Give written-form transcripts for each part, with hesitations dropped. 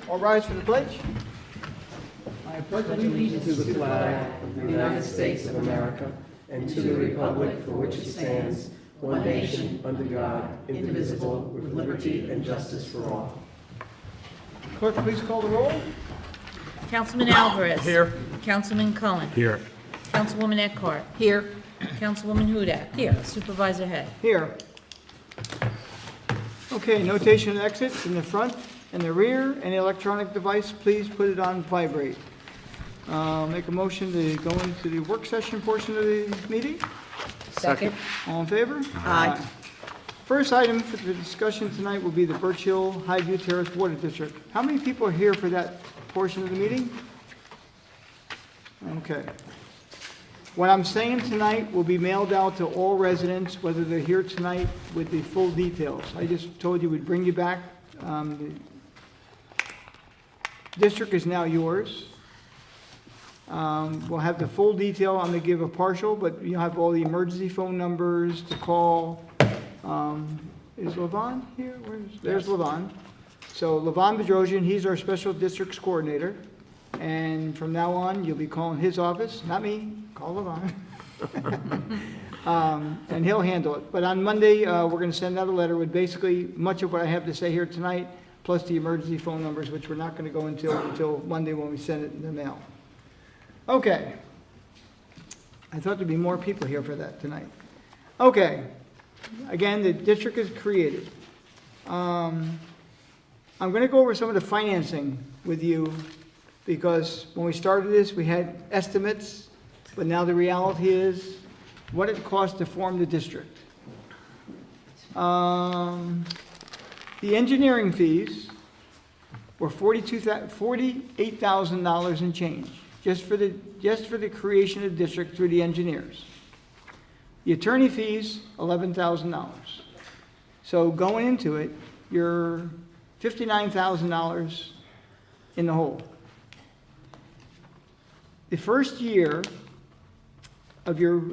All rise for the pledge. I pledge allegiance to the flag of the United States of America and to the republic for which it stands, one nation, under God, indivisible, with liberty and justice for all. Clerk, please call the roll. Councilman Alvarez. Here. Councilman Cullen. Here. Councilwoman Eckhart. Here. Councilwoman Hudak. Here. Supervisor Hay. Here. Okay, notation of exits in the front and the rear. Any electronic device, please put it on vibrate. Make a motion to go into the work session portion of the meeting. Second. All in favor? Aye. First item for the discussion tonight will be the Birch Hill Highview Terrace Water District. How many people are here for that portion of the meeting? Okay. What I'm saying tonight will be mailed out to all residents, whether they're here tonight with the full details. I just told you we'd bring you back. The district is now yours. We'll have the full detail. I'm going to give a partial, but you'll have all the emergency phone numbers to call. Is Levon here? There's Levon. So Levon Bedrosian, he's our special districts coordinator. And from now on, you'll be calling his office, not me, call Levon. And he'll handle it. But on Monday, we're going to send out a letter with basically much of what I have to say here tonight, plus the emergency phone numbers, which we're not going to go until Monday when we send it in the mail. Okay. I thought there'd be more people here for that tonight. Okay. Again, the district is created. I'm going to go over some of the financing with you because when we started this, we had estimates, but now the reality is what it costs to form the district. The engineering fees were $48,000 and change, just for the creation of the district through the engineers. The attorney fees, $11,000. So going into it, you're $59,000 in the hole. The first year of your,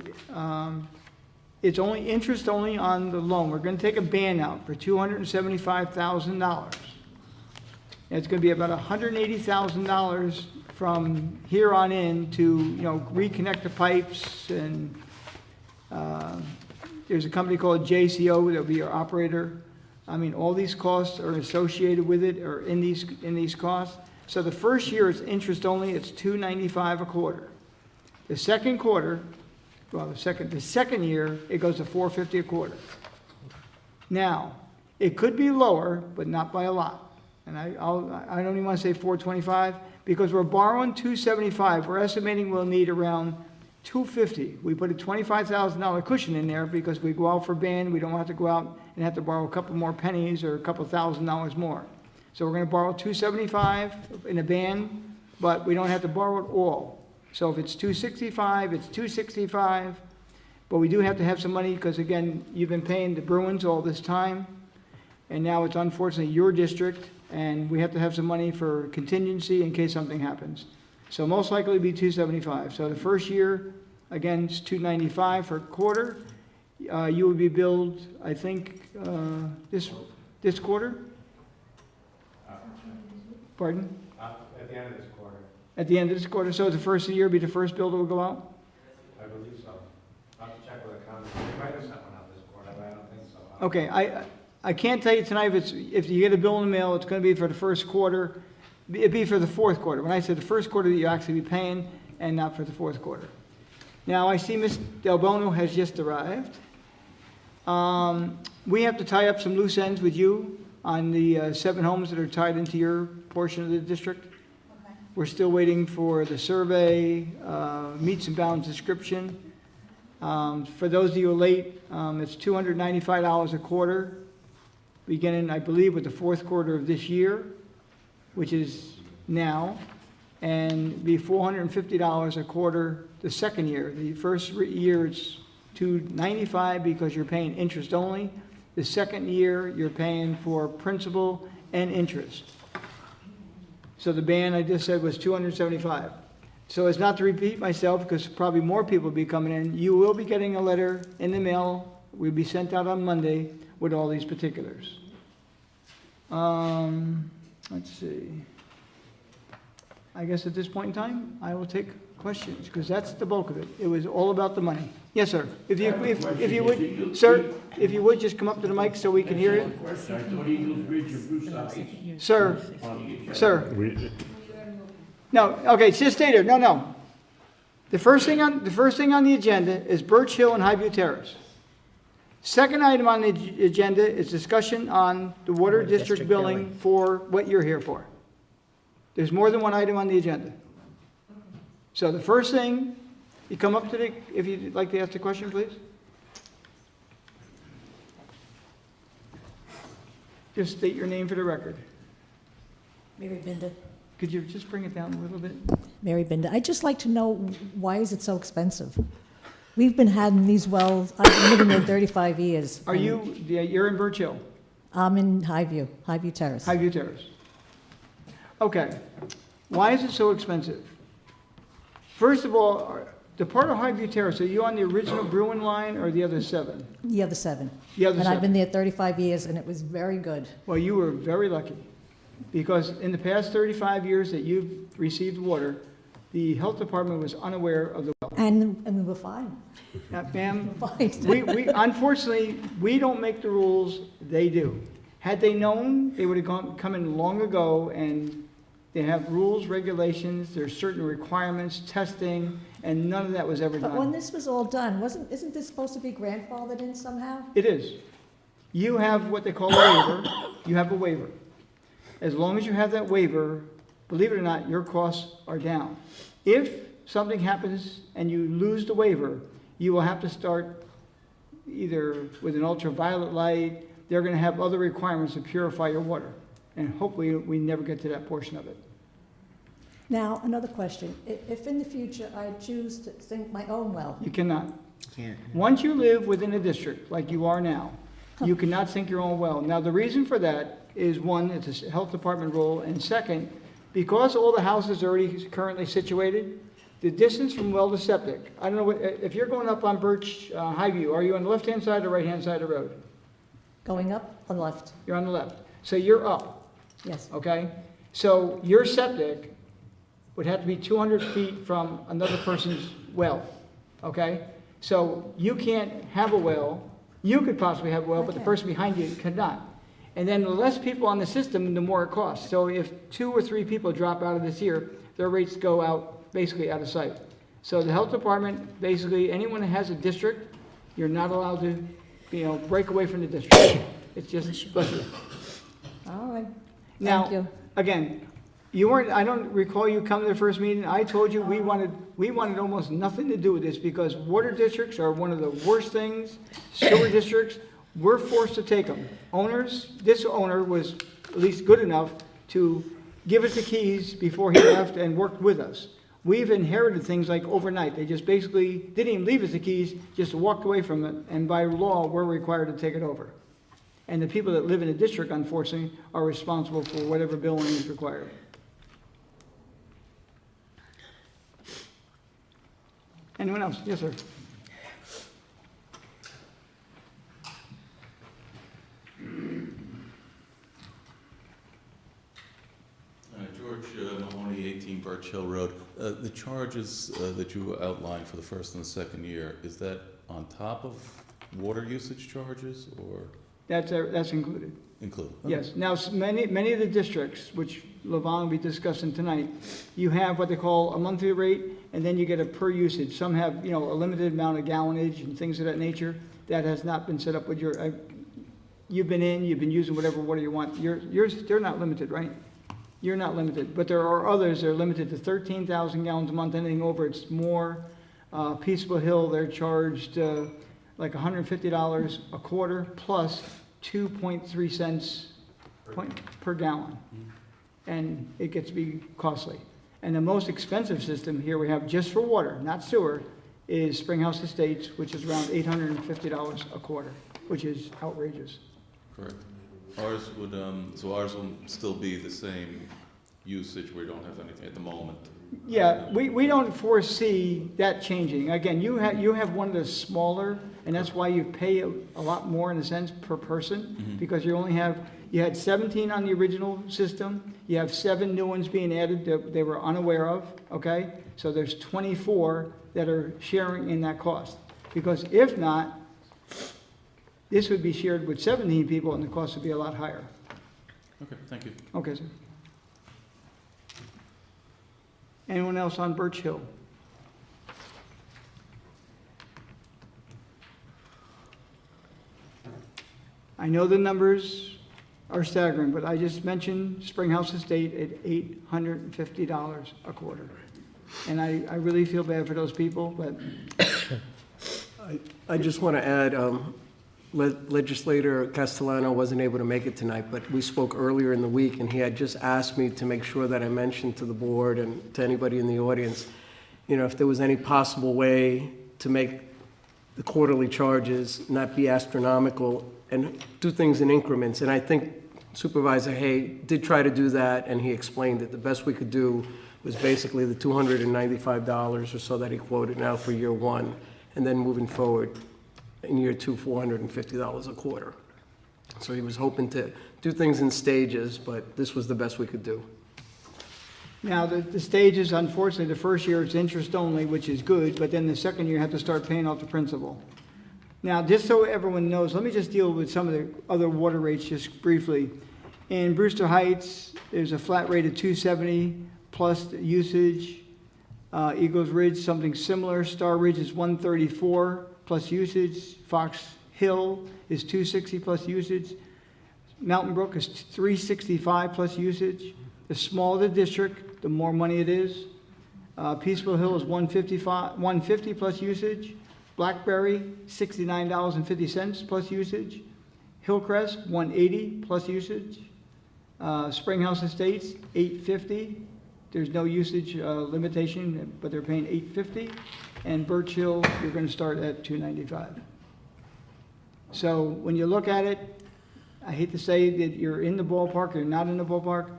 it's only interest only on the loan. We're going to take a ban out for $275,000. It's going to be about $180,000 from here on in to, reconnect the pipes and there's a company called JCO that'll be your operator. I mean, all these costs are associated with it or in these costs. So the first year is interest only, it's $295 a quarter. The second quarter, the second year, it goes to $450 a quarter. Now, it could be lower, but not by a lot. And I don't even want to say $425 because we're borrowing $275. We're estimating we'll need around $250. We put a $25,000 cushion in there because we go out for band, we don't have to go out and have to borrow a couple more pennies or a couple $1,000 more. So we're going to borrow $275 in a band, but we don't have to borrow it all. So if it's $265, it's $265, but we do have to have some money because again, you've been paying the Bruins all this time, and now it's unfortunately your district, and we have to have some money for contingency in case something happens. So most likely it'll be $275. So the first year, again, it's $295 for a quarter. You will be billed, I think, this quarter? Pardon? At the end of this quarter. At the end of this quarter. So the first of the year will be the first bill that will go out? I believe so. I'll have to check with accounting. They might have sent one out this quarter, but I don't think so. Okay, I can't tell you tonight if you get a bill in the mail, it's going to be for the first quarter. It'd be for the fourth quarter. When I said the first quarter, that you actually be paying, and not for the fourth quarter. Now, I see Ms. Del Bono has just arrived. We have to tie up some loose ends with you on the 7 homes that are tied into your portion of the district. Okay. We're still waiting for the survey, meets and bounds description. For those of you who are late, it's $295 a quarter, beginning, I believe, with the fourth quarter of this year, which is now, and be $450 a quarter the second year. The first year it's $295 because you're paying interest only. The second year you're paying for principal and interest. So the band I just said was $275. So as not to repeat myself, because probably more people will be coming in, you will be getting a letter in the mail. Will be sent out on Monday with all these particulars. Let's see. I guess at this point in time, I will take questions, because that's the bulk of it. It was all about the money. Yes, sir. If you would, sir, if you would, just come up to the mic so we can hear you. I thought Eagles Bridge and Bruce Ice. Sir, no, okay, just stay there. No. The first thing on the agenda is Birch Hill and Highview Terrace. Second item on the agenda is discussion on the water district billing for what you're here for. There's more than one item on the agenda. So the first thing, you come up to the, if you'd like to ask the question, please. Just state your name for the record. Mary Binda. Could you just bring it down a little bit? Mary Binda. I'd just like to know, why is it so expensive? We've been having these wells, I've been living there 35 years. Are you, yeah, you're in Birch Hill, I'm in Highview Terrace. Highview Terrace. Okay, why is it so expensive? First of all, the part of Highview Terrace, are you on the original Bruin line or the other 7? The other 7. The other And I've 7. been there 35 years, and it was very good. Well, you were very lucky, because in the past 35 years that you've received water, the health department was unaware of the well. And we were fine. Now, ma'am, Fine. we unfortunately, we don't make the rules, they do. Had they known, they would have come in long ago, and they have rules, regulations, there's certain requirements, testing, and none of that was ever But when done. this was all done, isn't this supposed to be grandfathered in somehow? It is. You have what they call a waiver, you have a waiver. As long as you have that waiver, believe it or not, your costs are down. If something happens and you lose the waiver, you will have to start either with an ultraviolet light, they're gonna have other requirements to purify your water. And hopefully, we never get to that portion of it. Now, another question. If in the future I choose to sink my own well, You cannot. Once you live within a district, like you are now, you cannot sink your own well. Now, the reason for that is, one, it's a health department rule, and second, because all the houses are already currently situated, the distance from well to septic, I don't know, if you're going up on Birch, Highview, are you on the left-hand side or right-hand side of the road? going up on the left, You're on the left. So you're up, yes. okay? So your septic would have to be 200 feet from another person's well, okay? So you can't have a well, you could possibly have a well, but the Okay. person behind you could not. And then the less people on the system, the more it costs. So if 2 or 3 people drop out of this here, their rates go out, basically out of sight. So the health department, basically, anyone that has a district, you're not allowed to, break away from the district. It's just, bless you. All right. Now, Thank you. again, you weren't, I don't recall you coming to the first meeting. I told you we wanted almost nothing to do with this, because water districts are one of the worst things. Sewer districts, we're forced to take them. This owner was at least good enough to give us the keys before he left and worked with us. We've inherited things like overnight. They just basically didn't even leave us the keys, just walked away from it, and by law, we're required to take it over. And the people that live in the district, unfortunately, are responsible for whatever billing is required. Anyone else? Yes, sir. George Mahoney, 18 Birch Hill Road. The charges that you outlined for the first and the second year, is that on top of water usage charges or That's included. included? Yes. Now, many of the districts, which Levon will be discussing tonight, you have what they call a monthly rate, and then you get a per usage. Some have, a limited amount of gallonage and things of that nature. That has not been set up with your, you've been using whatever water you want. They're not limited, right? You're not limited, but there are others that are limited to 13,000 gallons a month. Anything over, it's more. Peaceful Hill, they're charged like $150 a quarter plus 2.3 cents per gallon. And it gets to be costly. And the most expensive system here we have just for water, not sewer, is Springhouse Estates, which is around $850 a quarter, which is outrageous. Correct. Ours would, so ours will still be the same usage, we don't have anything at the moment. Yeah, we don't foresee that changing. Again, you have one of the smaller, and that's why you pay a lot more in a sense per person, because you only have You had 17 on the original system. You have 7 new ones being added that they were unaware of, okay? So there's 24 that are sharing in that cost. Because if not, this would be shared with 17 people and the cost would be a lot higher. Okay, thank you. Okay, sir. Anyone else on Birch Hill? I know the numbers are staggering, but I just mentioned Springhouse Estate at $850 a quarter. And I really feel bad for those people, but I just want to add, Legislator Castellano wasn't able to make it tonight, but we spoke earlier in the week, and he had just asked me to make sure that I mentioned to the board and to anybody in the audience, you know, if there was any possible way to make the quarterly charges not be astronomical and do things in increments. And I think Supervisor Hay did try to do that, and he explained that the best we could do was basically the $295 or so that he quoted now for year one, and then moving forward in year two, $450 a quarter. So he was hoping to do things in stages, but this was the best we could do. now the stages, unfortunately, the first year it's interest only, which is good, but then the second year you have to start paying off the principal. Now, just so everyone knows, let me just deal with some of the other water rates just briefly. In Brewster Heights, there's a flat rate of $270 plus usage. Eagles Ridge, something similar. Star Ridge is $134 plus usage. Fox Hill is $260 plus usage. Mountain Brook is $365 plus usage. The smaller the district, the more money it is. Peaceful Hill is $150 plus usage. Blackberry, $69.50 plus usage. Hillcrest, $180 plus usage. Springhouse Estates, $850. There's no usage limitation, but they're paying $850. And Birch Hill, you're going to start at $295. So when you look at it, I hate to say that you're in the ballpark or not in the ballpark.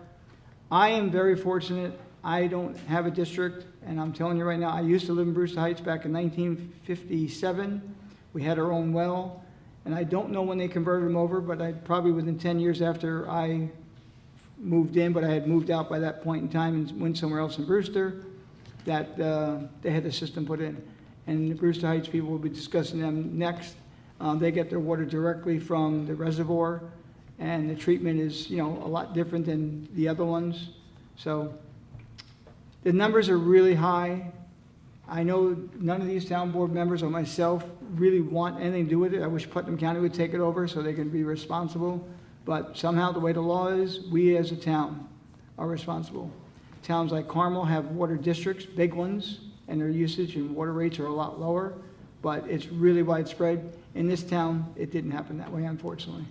I am very fortunate. I don't have a district, and I'm telling you right now, I used to live in Brewster Heights back in 1957. We had our own well, and I don't know when they converted them over, but probably within 10 years after I moved in, but I had moved out by that point in time and went somewhere else in Brewster, that they had the system put in. And the Brewster Heights people will be discussing them next. They get their water directly from the reservoir, and the treatment is, you know, a lot different than the other ones. So the numbers are really high. I know none of these town board members or myself really want anything to do with it. I wish Putnam County would take it over so they can be responsible. But somehow the way the law is, we as a town are responsible. Towns like Carmel have water districts, big ones, and their usage and water rates are a lot lower, but it's really widespread. In this town, it didn't happen that way, unfortunately.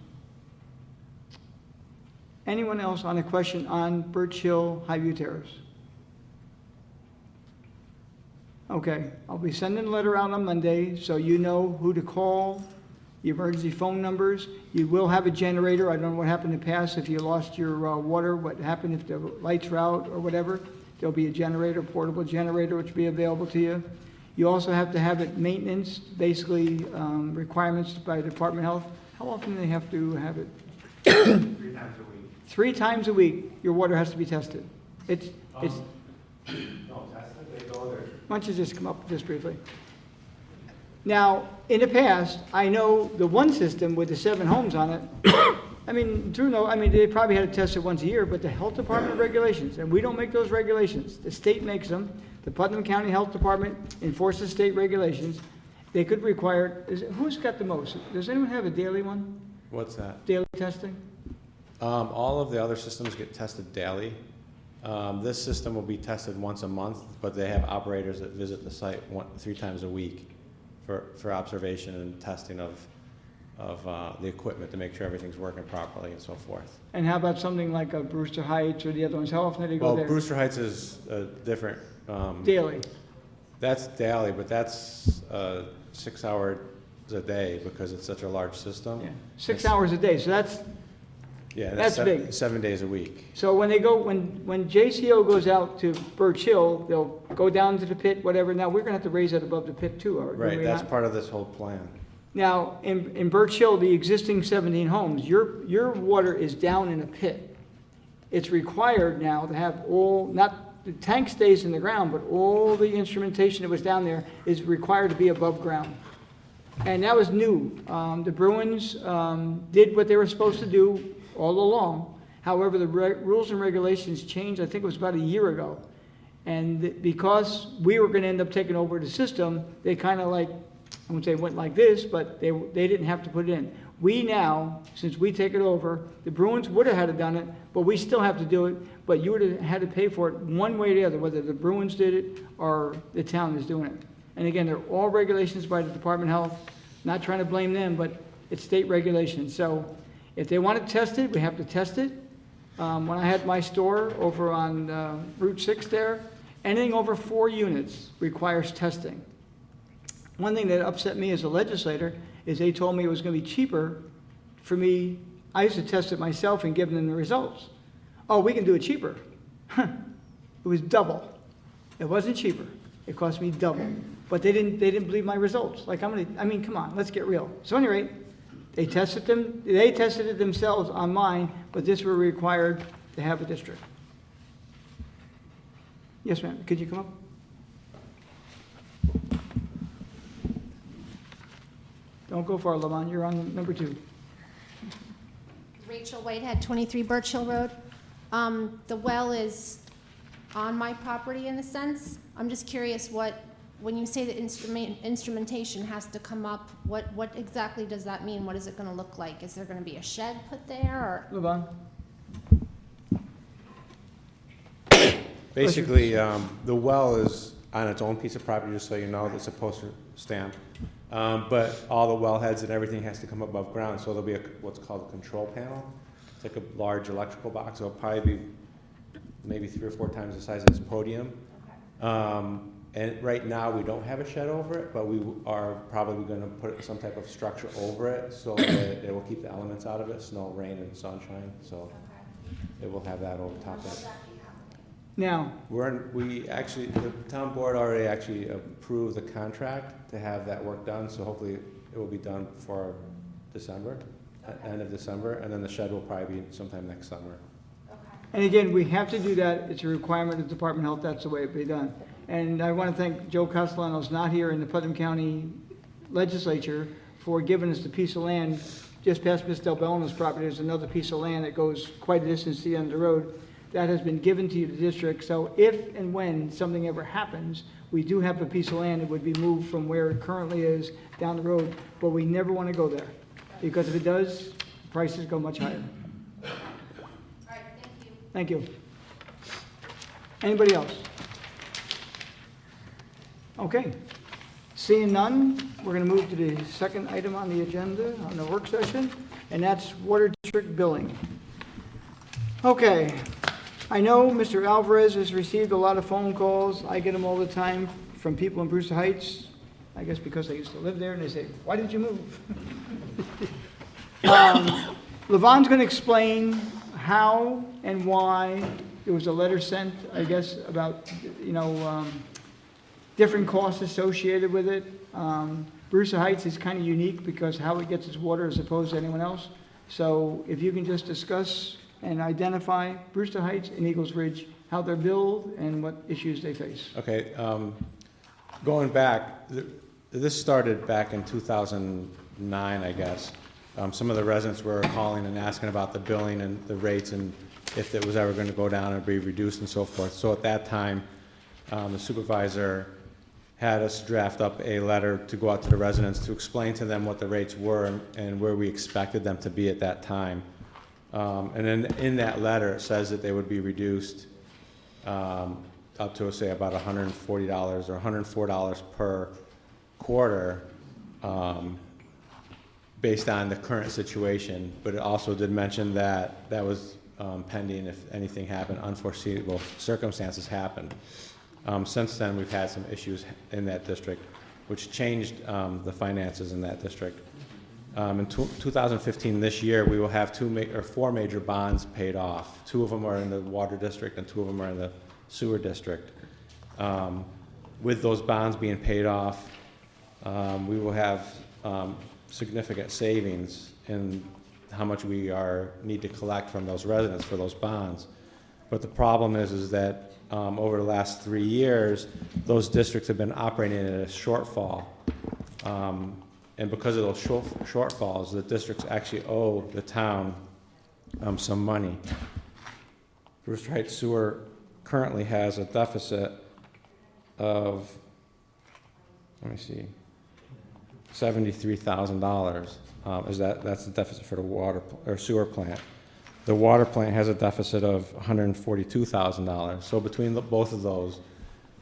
Anyone else on a question on Birch Hill, Highview Terrace? Okay, I'll be sending a letter out on Monday, so you know who to call, the emergency phone numbers. You will have a generator. I don't know what happened in the past, if you lost your water, what happened if the lights are out or whatever. There'll be a generator, portable generator, which will be available to you. You also have to have it maintenance, basically requirements by the Department of Health. How often do they have to have it? 3 times a week. 3 times a week, your water has to be tested. It's. No, tested, they go there. Why don't you just come up just briefly? Now, in the past, I know the one system with the 7 homes on it, I mean, they probably had to test it once a year, but the health department regulations, and we don't make those regulations, the state makes them. The Putnam County Health Department enforces state regulations. They could require, who's got the most? Does anyone have a daily one, What's that? daily testing? All of the other systems get tested daily. This system will be tested once a month, but they have operators that visit the site 3 times a week for observation and testing of the equipment to make sure everything's working properly and so forth. And how about something like a Brewster Heights or the other ones? How often do they go Well, there? Brewster Heights is different. Daily. That's daily, but that's 6 hours a day because it's such a large system. Yeah. 6 hours a day, so that's, Yeah, That's big. 7 days a week. so when JCO goes out to Birch Hill, they'll go down to the pit, whatever. Now, we're gonna have to raise that above the pit too, are we Right, that's not? part of this whole plan. Now, in Birch Hill, the existing 17 homes, your water is down in a pit. It's required now to have all, not, the tank stays in the ground, but all the instrumentation that was down there is required to be above ground. And that was new. The Bruins did what they were supposed to do all along. However, the rules and regulations changed, I think it was about a year ago. And because we were gonna end up taking over the system, they kind of like, I wouldn't say it went like this, but they didn't have to put it in. We now, since we take it over, the Bruins would have had to done it, but we still have to do it, but you would have had to pay for it one way or the other, whether the Bruins did it or the town is doing it. And again, they're all regulations by the Department of Health, not trying to blame them, but it's state regulations. So if they want to test it, we have to test it. When I had my store over on Route 6 there, anything over 4 units requires testing. One thing that upset me as a legislator is they told me it was going to be cheaper for me. I used to test it myself and give them the results. Oh, we can do it cheaper. It was double. It wasn't cheaper. It cost me double. But they didn't believe my results. Like, I mean, come on, let's get real. So at any rate, they tested it themselves on mine, but this were required to have a district. Yes, ma'am. Could you come up? Don't go far, Lamont. You're on number 2. Rachel Whitehead, 23 Birch Hill Road. The well is on my property in a sense. I'm just curious when you say the instrumentation has to come up, what exactly does that mean? What is it going to look like? Is there going to be a shed put there, or? Levon? Basically, the well is on its own piece of property, just so you know, that's a postage stamp. But all the wellheads and everything has to come above ground, so there'll be what's called a control panel. It's like a large electrical box. It'll probably be maybe 3 or 4 times the size of this podium. And right now, we don't have a shed over it, but we are probably going to put some type of structure over it so that it will keep the elements out of it, snow, rain, and sunshine. So it will have that over top of it. Now, The town board already actually approved the contract to have that work done, so hopefully it will be done before December, end of December, and then the shed will probably be sometime next summer. and again, we have to do that. It's a requirement of the Department of Health. That's the way it be done. And I want to thank Joe Castellanos, not here in the Putnam County Legislature, for giving us the piece of land just past Miss Del Bellino's property. There's another piece of land that goes quite a distance to the end of the road that has been given to the district. So if and when something ever happens, we do have a piece of land that would be moved from where it currently is down the road, but we never want to go there, because if it does, prices go much higher. All right, thank you. Thank you. Anybody else? Okay. Seeing none, we're going to move to the second item on the agenda on the work session, and that's water district billing. Okay. I know Mr. Alvarez has received a lot of phone calls. I get them all the time from people in Brewster Heights, I guess because I used to live there, and they say, why did you move? Levon's going to explain how and why there was a letter sent, I guess, about, different costs associated with it. Brewster Heights is kind of unique because how it gets its water as opposed to anyone else. So if you can just discuss and identify Brewster Heights and Eagles Ridge, how they're billed and what issues they face. Okay, going back, this started back in 2009, I guess. Some of the residents were calling and asking about the billing and the rates and if it was ever going to go down or be reduced and so forth. So at that time, the supervisor had us draft up a letter to go out to the residents to explain to them what the rates were and where we expected them to be at that time. And then in that letter, it says that they would be reduced up to, say, about $140 or $104 per quarter based on the current situation. But it also did mention that that was pending if anything happened, unforeseeable circumstances happened. Since then, we've had some issues in that district, which changed the finances in that district. In 2015, this year, we will have 4 major bonds paid off. 2 of them are in the water district and 2 of them are in the sewer district. With those bonds being paid off, we will have significant savings in how much we need to collect from those residents for those bonds. But the problem is that over the last 3 years, those districts have been operating at a shortfall. And because of those shortfalls, the districts actually owe the town some money. Brewster Heights Sewer currently has a deficit of, let me see, $73,000. That's the deficit for the water or sewer plant. The water plant has a deficit of $142,000. So between both of those,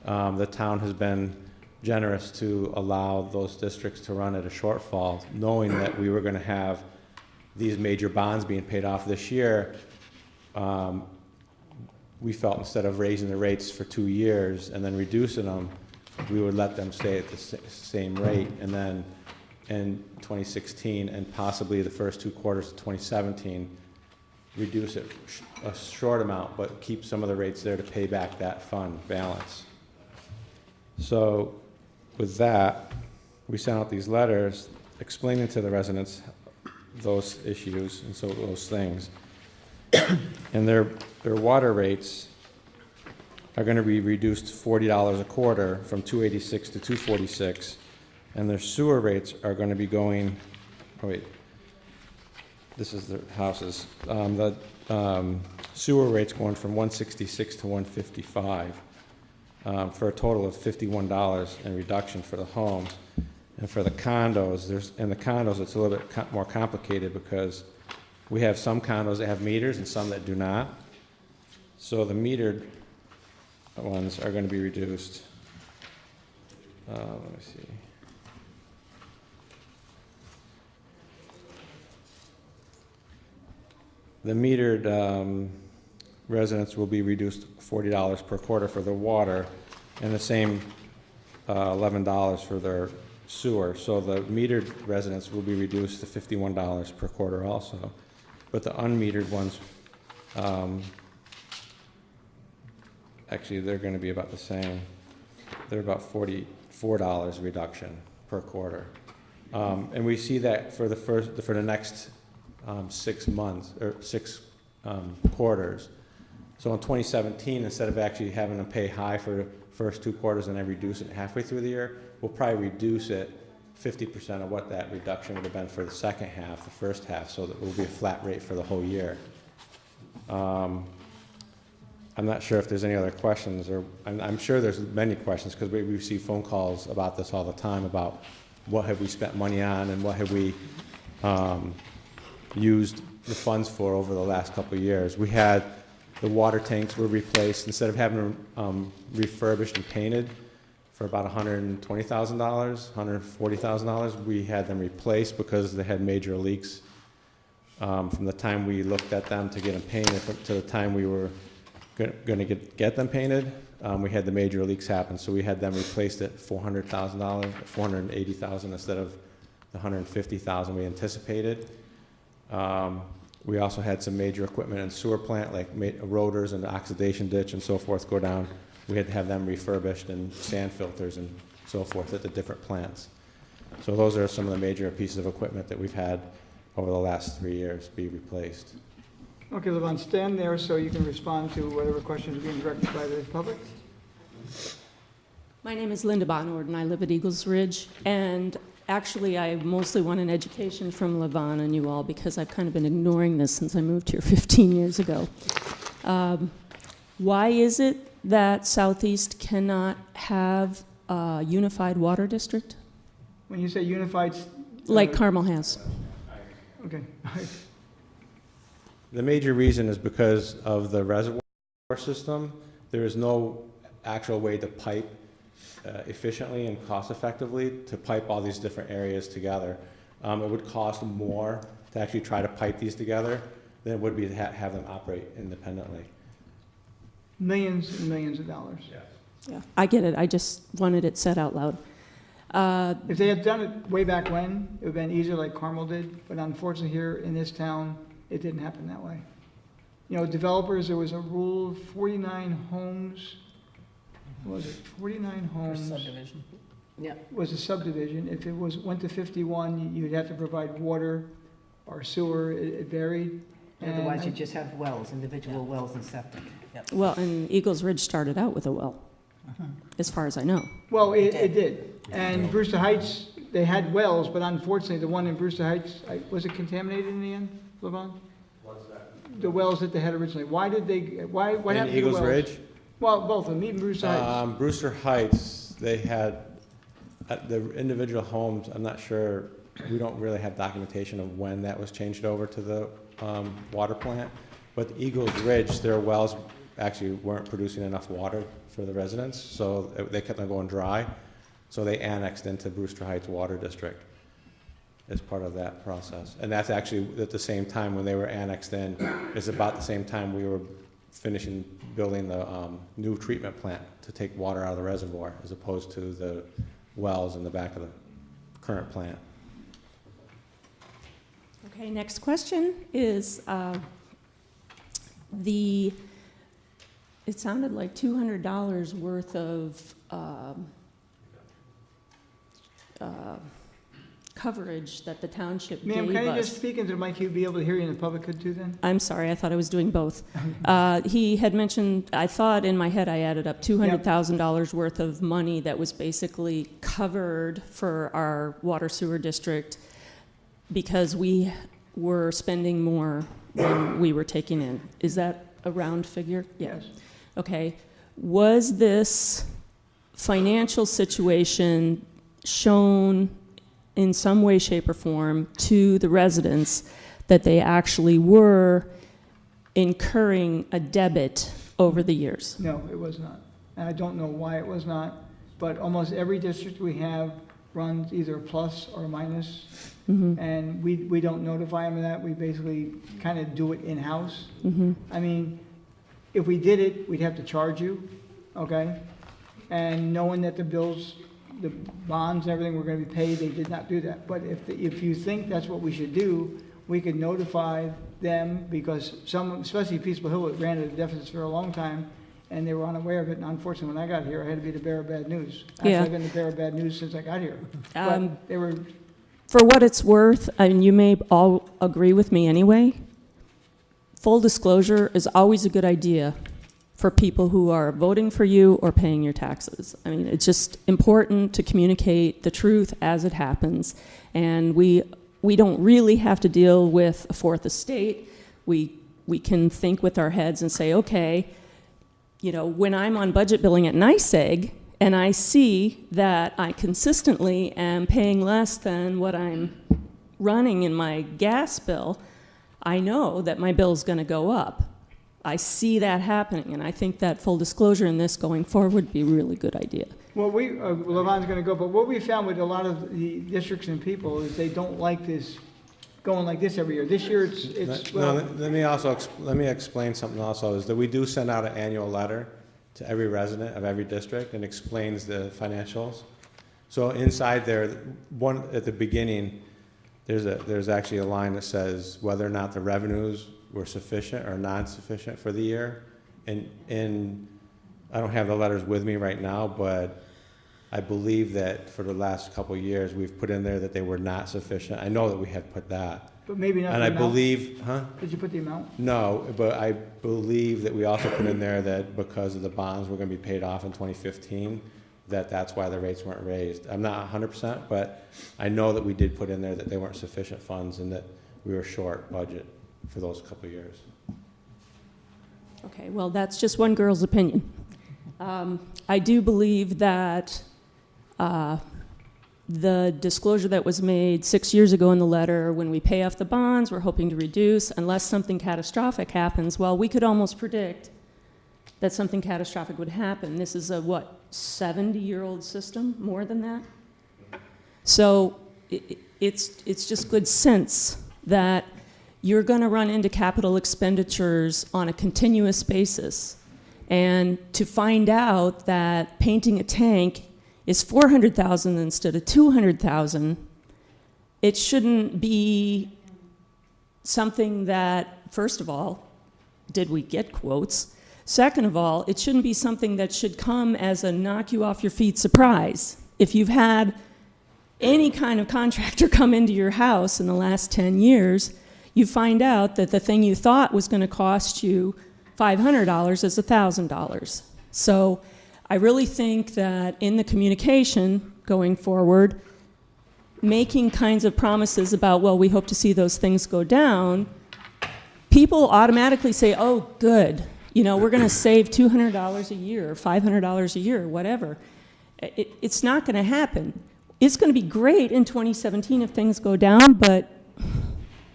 the town has been generous to allow those districts to run at a shortfall, knowing that we were going to have these major bonds being paid off this year. We felt instead of raising the rates for 2 years and then reducing them, we would let them stay at the same rate, and then in 2016 and possibly the first 2 quarters of 2017, reduce it a short amount, but keep some of the rates there to pay back that fund balance. So with that, we sent out these letters explaining to the residents those issues and so those things. And their water rates are going to be reduced $40 a quarter from $286 to $246, and their sewer rates are going to be going, oh wait, this is the houses. The sewer rates going from $166 to $155 for a total of $51 in reduction for the homes. And for the condos, in the condos it's a little bit more complicated because we have some condos that have meters and some that do not. So the metered ones are going to be reduced. Let me see. The metered residents will be reduced $40 per quarter for the water, and the same $11 for their sewer. So the metered residents will be reduced to $51 per quarter also. But the unmetered ones, actually they're going to be about the same. They're about $44 reduction per quarter. And we see that for the next 6 months or 6 quarters. So in 2017, instead of actually having to pay high for the first 2 quarters and then reduce it halfway through the year, we'll probably reduce it 50% of what that reduction would have been for the second half, the first half, so that it will be a flat rate for the whole year. I'm not sure if there's any other questions, or I'm sure there's many questions because we receive phone calls about this all the time about what have we spent money on and what have we used the funds for over the last couple of years. We had the water tanks were replaced. Instead of having them refurbished and painted for about $120,000, $140,000, we had them replaced because they had major leaks. From the time we looked at them to get them painted to the time we were going to get them painted, we had the major leaks happen. So we had them replaced at $400,000, $480,000 instead of the $150,000 we anticipated. We also had some major equipment in sewer plant, like rotors and the oxidation ditch and so forth go down. We had to have them refurbished and sand filters and so forth at the different plants. So those are some of the major pieces of equipment that we've had over the last 3 years be replaced. Okay, Levon, stand there so you can respond to whatever questions are being directed by the public. My name is Linda Bonord, and I live at Eagles Ridge. And actually, I mostly want an education from Levon and you all because I've kind of been ignoring this since I moved here 15 years ago. Why is it that Southeast cannot have a unified water district When you say unified, like Carmel has? okay. The major reason is because of the reservoir system. There is no actual way to pipe efficiently and cost effectively to pipe all these different areas together. It would cost more to actually try to pipe these together than it would be to have them operate independently. Millions and millions of dollars. Yeah, I get it. I just wanted it said out loud. If they had done it way back when, it would have been easier like Carmel did, but unfortunately here in this town, it didn't happen that way. You know, developers, there was a rule of 49 homes, what was it, 49 homes? subdivision. Yeah. was a subdivision. If it went to 51, you'd have to provide water or sewer, it varied. And Otherwise, you just have wells, individual wells and septic. Yep. Well, and Eagles Ridge started out with a well, as far as I know. Well, it did. And Brewster Heights, they had wells, but unfortunately, the one in Brewster Heights, was it contaminated in the end, Levon? What's that? The wells that they had originally. Why did they, what In happened to the wells? Eagles Ridge? Well, both of them, even Brewster Heights. Brewster Heights, they had, the individual homes, I'm not sure, we don't really have documentation of when that was changed over to the water plant. But Eagles Ridge, their wells actually weren't producing enough water for the residents, so they kept on going dry. So they annexed into Brewster Heights Water District as part of that process. And that's actually at the same time when they were annexed in, it's about the same time we were finishing building the new treatment plant to take water out of the reservoir, as opposed to the wells in the back of the current plant. Okay, next question is, it sounded like $200 worth of coverage that the township gave us. Ma'am, can you just speak into the mic, you'd be able to hear you and the public could too then? I'm sorry, I thought I was doing both. He had mentioned, I thought in my head I added up $200,000 worth of money that was basically covered for our water sewer district because we were spending more than we were taking in. Is that a round figure? Yeah. Yes. Okay. Was this financial situation shown in some way, shape, or form to the residents that they actually were incurring a debit over the years? No, it was not. And I don't know why it was not, but almost every district we have runs either plus or minus. Mm-hmm. And we don't notify them of that. We basically kind of do it in-house. Mm-hmm. I mean, if we did it, we'd have to charge you, okay? And knowing that the bills, the bonds and everything were gonna be paid, they did not do that. But if you think that's what we should do, we could notify them, because some, especially Peaceful Hill, it ran at a deficit for a long time, and they were unaware of it, and unfortunately, when I got here, I had to be the bearer of bad news. Actually, Yeah. I've been the bearer of bad news since I got here. But they were, For what it's worth, and you may all agree with me anyway, full disclosure is always a good idea for people who are voting for you or paying your taxes. I mean, it's just important to communicate the truth as it happens. And we don't really have to deal with a fourth estate. We can think with our heads and say, okay, you know, when I'm on budget billing at NYSEG, and I see that I consistently am paying less than what I'm running in my gas bill, I know that my bill's going to go up. I see that happening, and I think that full disclosure in this going forward would be a really good idea. well, Levon's gonna go, but what we found with a lot of the districts and people is they don't like this, going like this every year. This year, it's, No, well, let me explain something also, is that we do send out an annual letter to every resident of every district and explains the financials. So inside there, one, at the beginning, there's actually a line that says whether or not the revenues were sufficient or non-sufficient for the year. And I don't have the letters with me right now, but I believe that for the last couple of years, we've put in there that they were not sufficient. I know that we have put that. but maybe not And the I amount. believe, huh? Did you put the amount? No, but I believe that we also put in there that because of the bonds were gonna be paid off in 2015, that's why the rates weren't raised. I'm not 100%, but I know that we did put in there that they weren't sufficient funds and that we were short budget for those couple of years. Okay, well, that's just one girl's opinion. I do believe that the disclosure that was made 6 years ago in the letter, when we pay off the bonds, we're hoping to reduce unless something catastrophic happens. Well, we could almost predict that something catastrophic would happen. This is a, 70-year-old system, more than that? So it's just good sense that you're going to run into capital expenditures on a continuous basis. And to find out that painting a tank is $400,000 instead of $200,000, it shouldn't be something that, first of all, did we get quotes? Second of all, it shouldn't be something that should come as a knock you off your feet surprise. if you've had any kind of contractor come into your house in the last 10 years, you find out that the thing you thought was going to cost you $500 is $1,000. So I really think that in the communication going forward, making kinds of promises about, well, we hope to see those things go down, people automatically say, oh, good, you know, we're going to save $200 a year, or $500 a year, whatever. It's not going to happen. It's going to be great in 2017 if things go down, but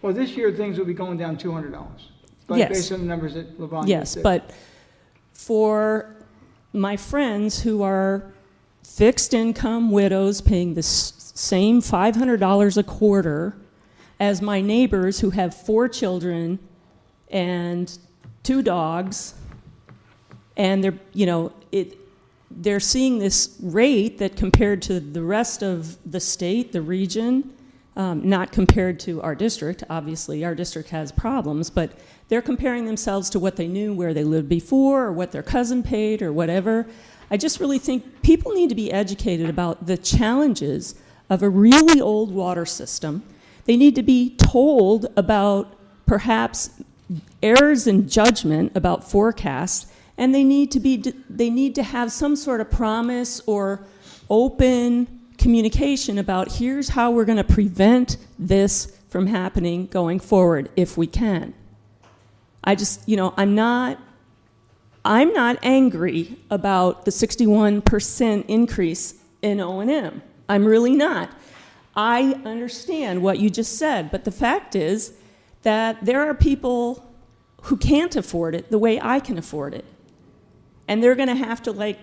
Well, this year, things will be going down $200. But Yes. based on the numbers that Levon just yes, said. but for my friends who are fixed income widows paying the same $500 a quarter as my neighbors who have 4 children and 2 dogs, and they're, you know, they're seeing this rate that compared to the rest of the state, the region, not compared to our district, obviously, our district has problems, but they're comparing themselves to what they knew where they lived before or what their cousin paid or whatever. I just really think people need to be educated about the challenges of a really old water system. They need to be told about perhaps errors in judgment about forecasts, and they need to have some sort of promise or open communication about here's how we're going to prevent this from happening going forward if we can. I just, you know, I'm not angry about the 61% increase in O&M. I'm really not. I understand what you just said, but the fact is that there are people who can't afford it the way I can afford it. And they're going to have to, like,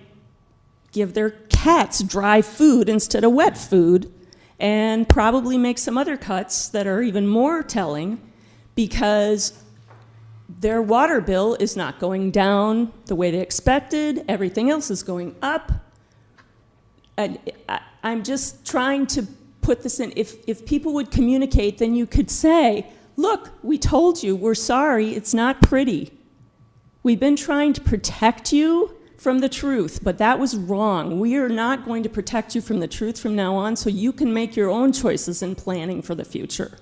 give their cats dry food instead of wet food, and probably make some other cuts that are even more telling because their water bill is not going down the way they expected. Everything else is going up. And I'm just trying to put this in. If people would communicate, then you could say, look, we told you, we're sorry, it's not pretty. We've been trying to protect you from the truth, but that was wrong. We are not going to protect you from the truth from now on, so you can make your own choices in planning for the future.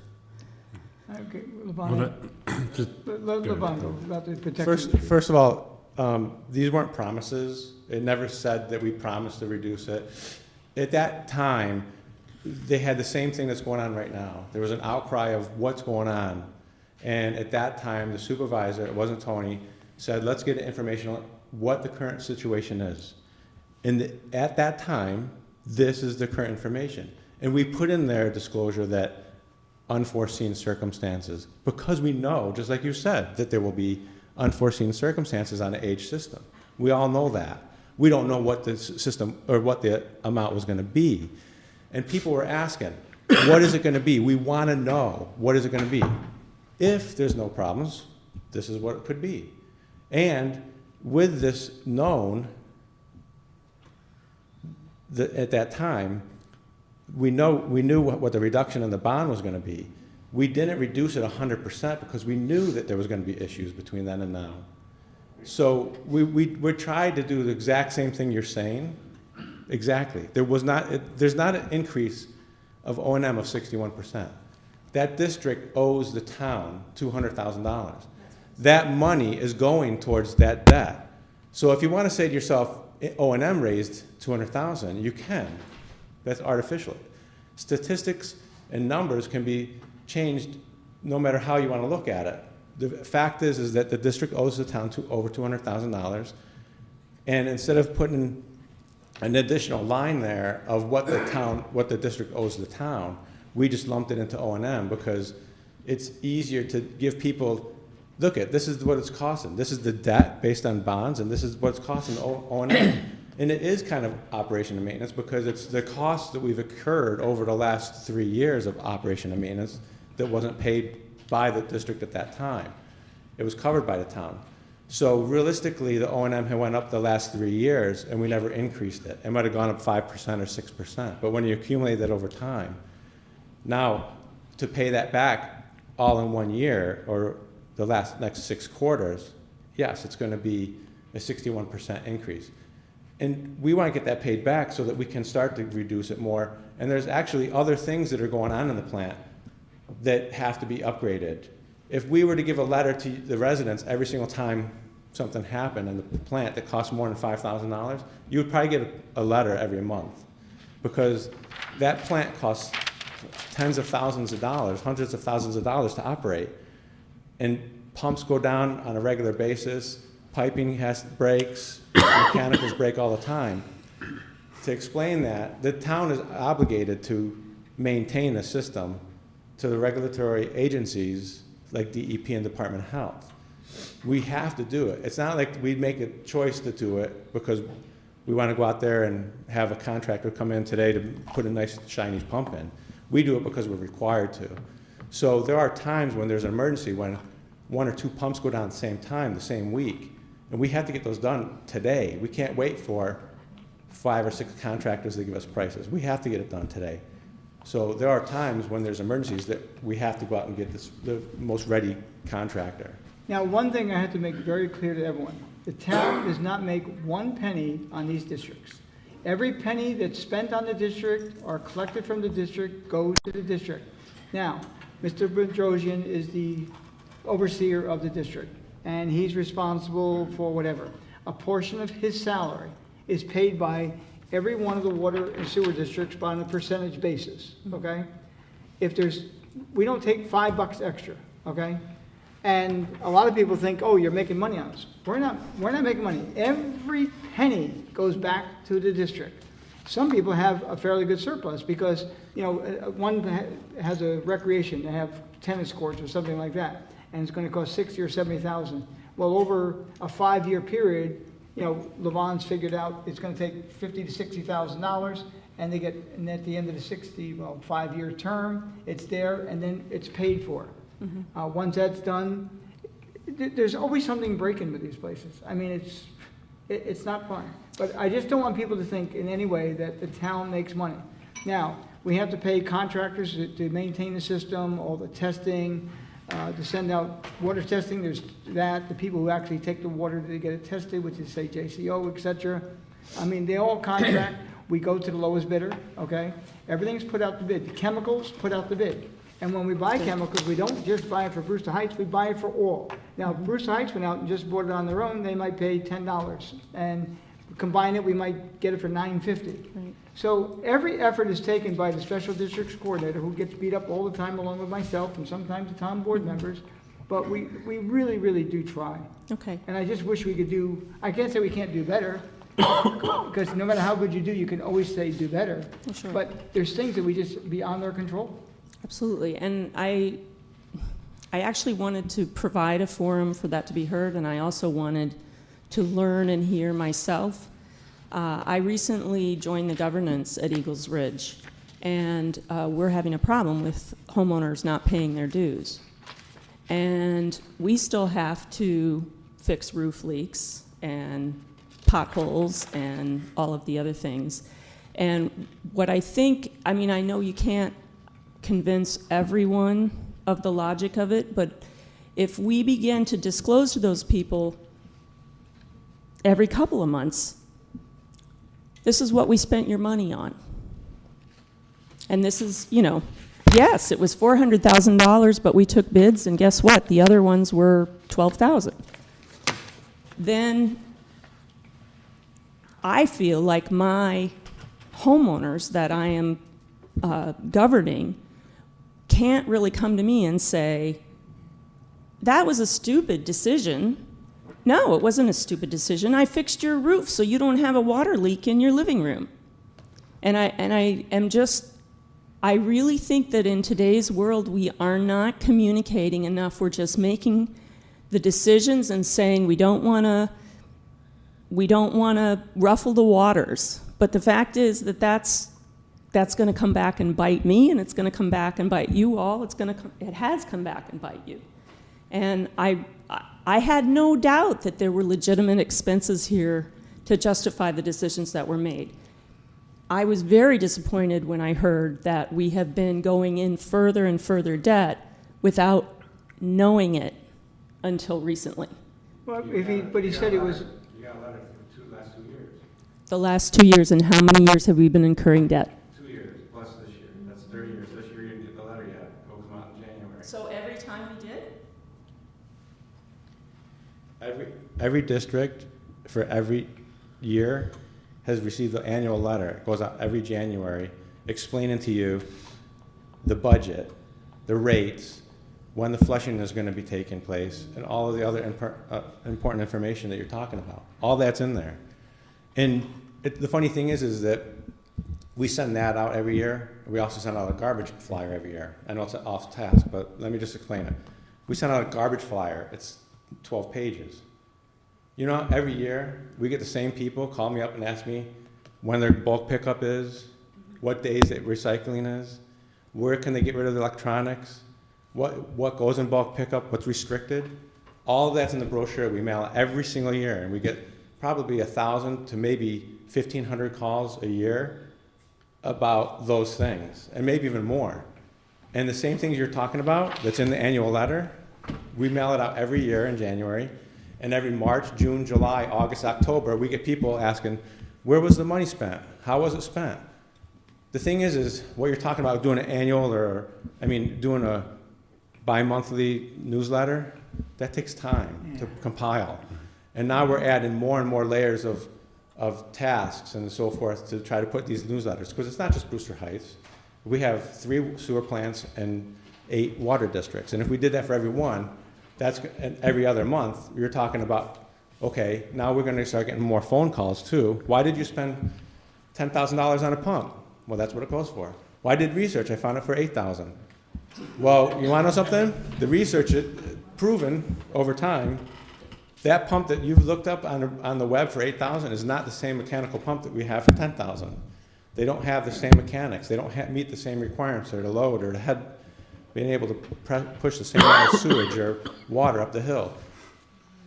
Okay, Levon, Levon, go about the protection. First of all, these weren't promises. It never said that we promised to reduce it. At that time, they had the same thing that's going on right now. There was an outcry of what's going on. And at that time, the supervisor, it wasn't Tony, said, let's get information on what the current situation is. And at that time, this is the current information. And we put in there a disclosure that unforeseen circumstances, because we know, just like you said, that there will be unforeseen circumstances on an age system. We all know that. We don't know what the system or what the amount was going to be. And people were asking, what is it going to be? We want to know, what is it going to be? If there's no problems, this is what it could be. And with this known, at that time, we knew what the reduction in the bond was going to be. We didn't reduce it 100% because we knew that there was going to be issues between then and now. So we tried to do the exact same thing you're saying. Exactly. There's not an increase of O&M of 61%. That district owes the town $200,000. That money is going towards that debt. So if you want to say to yourself, O&M raised $200,000, you can. That's artificial. Statistics and numbers can be changed no matter how you want to look at it. The fact is that the district owes the town over $200,000, and instead of putting an additional line there of what the district owes the town, we just lumped it into O&M because it's easier to give people, look at, this is what it's costing. This is the debt based on bonds, and this is what it's costing O&M. And it is kind of operation and maintenance because it's the cost that we've incurred over the last 3 years of operation and maintenance that wasn't paid by the district at that time. It was covered by the town. So realistically, the O&M had went up the last 3 years, and we never increased it. It might have gone up 5% or 6%, but when you accumulate that over time, now to pay that back all in 1 year or the next 6 quarters, yes, it's going to be a 61% increase. And we want to get that paid back so that we can start to reduce it more. And there's actually other things that are going on in the plant that have to be upgraded. If we were to give a letter to the residents every single time something happened in the plant that cost more than $5,000, you would probably get a letter every month, because that plant costs tens of thousands of dollars, hundreds of thousands of dollars to operate. And pumps go down on a regular basis, piping breaks, mechanicals break all the time. To explain that, the town is obligated to maintain a system to the regulatory agencies like DEP and Department of Health. We have to do it. It's not like we make a choice to do it because we want to go out there and have a contractor come in today to put a nice shiny pump in. We do it because we're required to. So there are times when there's an emergency, when 1 or 2 pumps go down at the same time, the same week, and we have to get those done today. We can't wait for 5 or 6 contractors to give us prices. We have to get it done today. So there are times when there's emergencies that we have to go out and get the most ready contractor. Now, one thing I have to make very clear to everyone, the town does not make 1 penny on these districts. Every penny that's spent on the district or collected from the district goes to the district. Now, Mr. Bedrosian is the overseer of the district, and he's responsible for whatever. A portion of his salary is paid by every one of the water and sewer districts on a percentage basis, okay? We don't take $5 extra, okay? And a lot of people think, oh, you're making money on us. We're not making money. Every penny goes back to the district. Some people have a fairly good surplus because, one has a recreation, they have tennis courts or something like that, and it's going to cost $60,000 or $70,000. Well, over a 5-year period, Levon's figured out it's going to take $50,000 to $60,000, and and at the end of the 5-year term, it's there, and then it's paid for. Once that's done, there's always something breaking with these places. I mean, it's not fun. But I just don't want people to think in any way that the town makes money. Now, we have to pay contractors to maintain the system, all the testing, to send out water testing. There's that, the people who actually take the water to get it tested, which is, say, JCO, et cetera. I mean, they all contract. We go to the lowest bidder, okay? Everything's put out the bid. The chemicals put out the bid. And when we buy chemicals, we don't just buy it for Brewster Heights, we buy it for all. Now, if Brewster Heights went out and just bought it on their own, they might pay $10. And combine it, we might get it for $9.50. Right. So every effort is taken by the special districts coordinator, who gets beat up all the time along with myself and sometimes the town board members. But we really, really do try. Okay. And I just wish we could I can't say we can't do better, because no matter how good you do, you can always say do better. Oh, sure. But there's things that we just beyond our control. Absolutely. And I actually wanted to provide a forum for that to be heard, and I also wanted to learn and hear myself. I recently joined the governance at Eagles Ridge, and we're having a problem with homeowners not paying their dues. And we still have to fix roof leaks and potholes and all of the other things. And what I know you can't convince everyone of the logic of it, but if we begin to disclose to those people every couple of months, this is what we spent your money on. And this is, yes, it was $400,000, but we took bids, and guess what? The other ones were $12,000. Then I feel like my homeowners that I am governing can't really come to me and say, that was a stupid decision. No, it wasn't a stupid decision. I fixed your roof so you don't have a water leak in your living room. And I really think that in today's world, we are not communicating enough. We're just making the decisions and saying we don't want to ruffle the waters. But the fact is that that's going to come back and bite me, and it's going to come back and bite you all. It has come back and bite you. And I had no doubt that there were legitimate expenses here to justify the decisions that were made. I was very disappointed when I heard that we have been going in further and further debt without knowing it until recently. Well, but he said it was. You got a letter for the last 2 years. The last 2 years, and how many years have we been incurring debt? 2 years plus this year. That's 30 years. This year you didn't get the letter yet. It will come out in January. So every time we did? Every district for every year has received the annual letter. It goes out every January explaining to you the budget, the rates, when the flushing is going to be taking place, and all of the other important information that you're talking about. All that's in there. And the funny thing is that we send that out every year. We also send out a garbage flyer every year. I know it's off task, but let me just explain it. We send out a garbage flyer. It's 12 pages. You know, every year we get the same people call me up and ask me when their bulk pickup is, what days that recycling is, where can they get rid of the electronics, what goes in bulk pickup, what's restricted. All of that's in the brochure. We mail it every single year, and we get probably 1,000 to maybe 1,500 calls a year about those things, and maybe even more. And the same things you're talking about that's in the annual letter, we mail it out every year in January, and every March, June, July, August, October, we get people asking, where was the money spent? How was it spent? The thing is what you're talking about doing an annual doing a bi-monthly newsletter, that takes time to compile. And now we're adding more and more layers of tasks and so forth to try to put these newsletters, because it's not just Brewster Heights. We have 3 sewer plants and 8 water districts. And if we did that for every one, that's every other month, you're talking about, okay, now we're going to start getting more phone calls too. Why did you spend $10,000 on a pump? Well, that's what it goes for. Why did research? I found it for $8,000. Well, you want to know something? The research proven over time, that pump that you've looked up on the web for $8,000 is not the same mechanical pump that we have for $10,000. They don't have the same mechanics. They don't meet the same requirements or the load or the head, being able to push the same amount of sewage or water up the hill.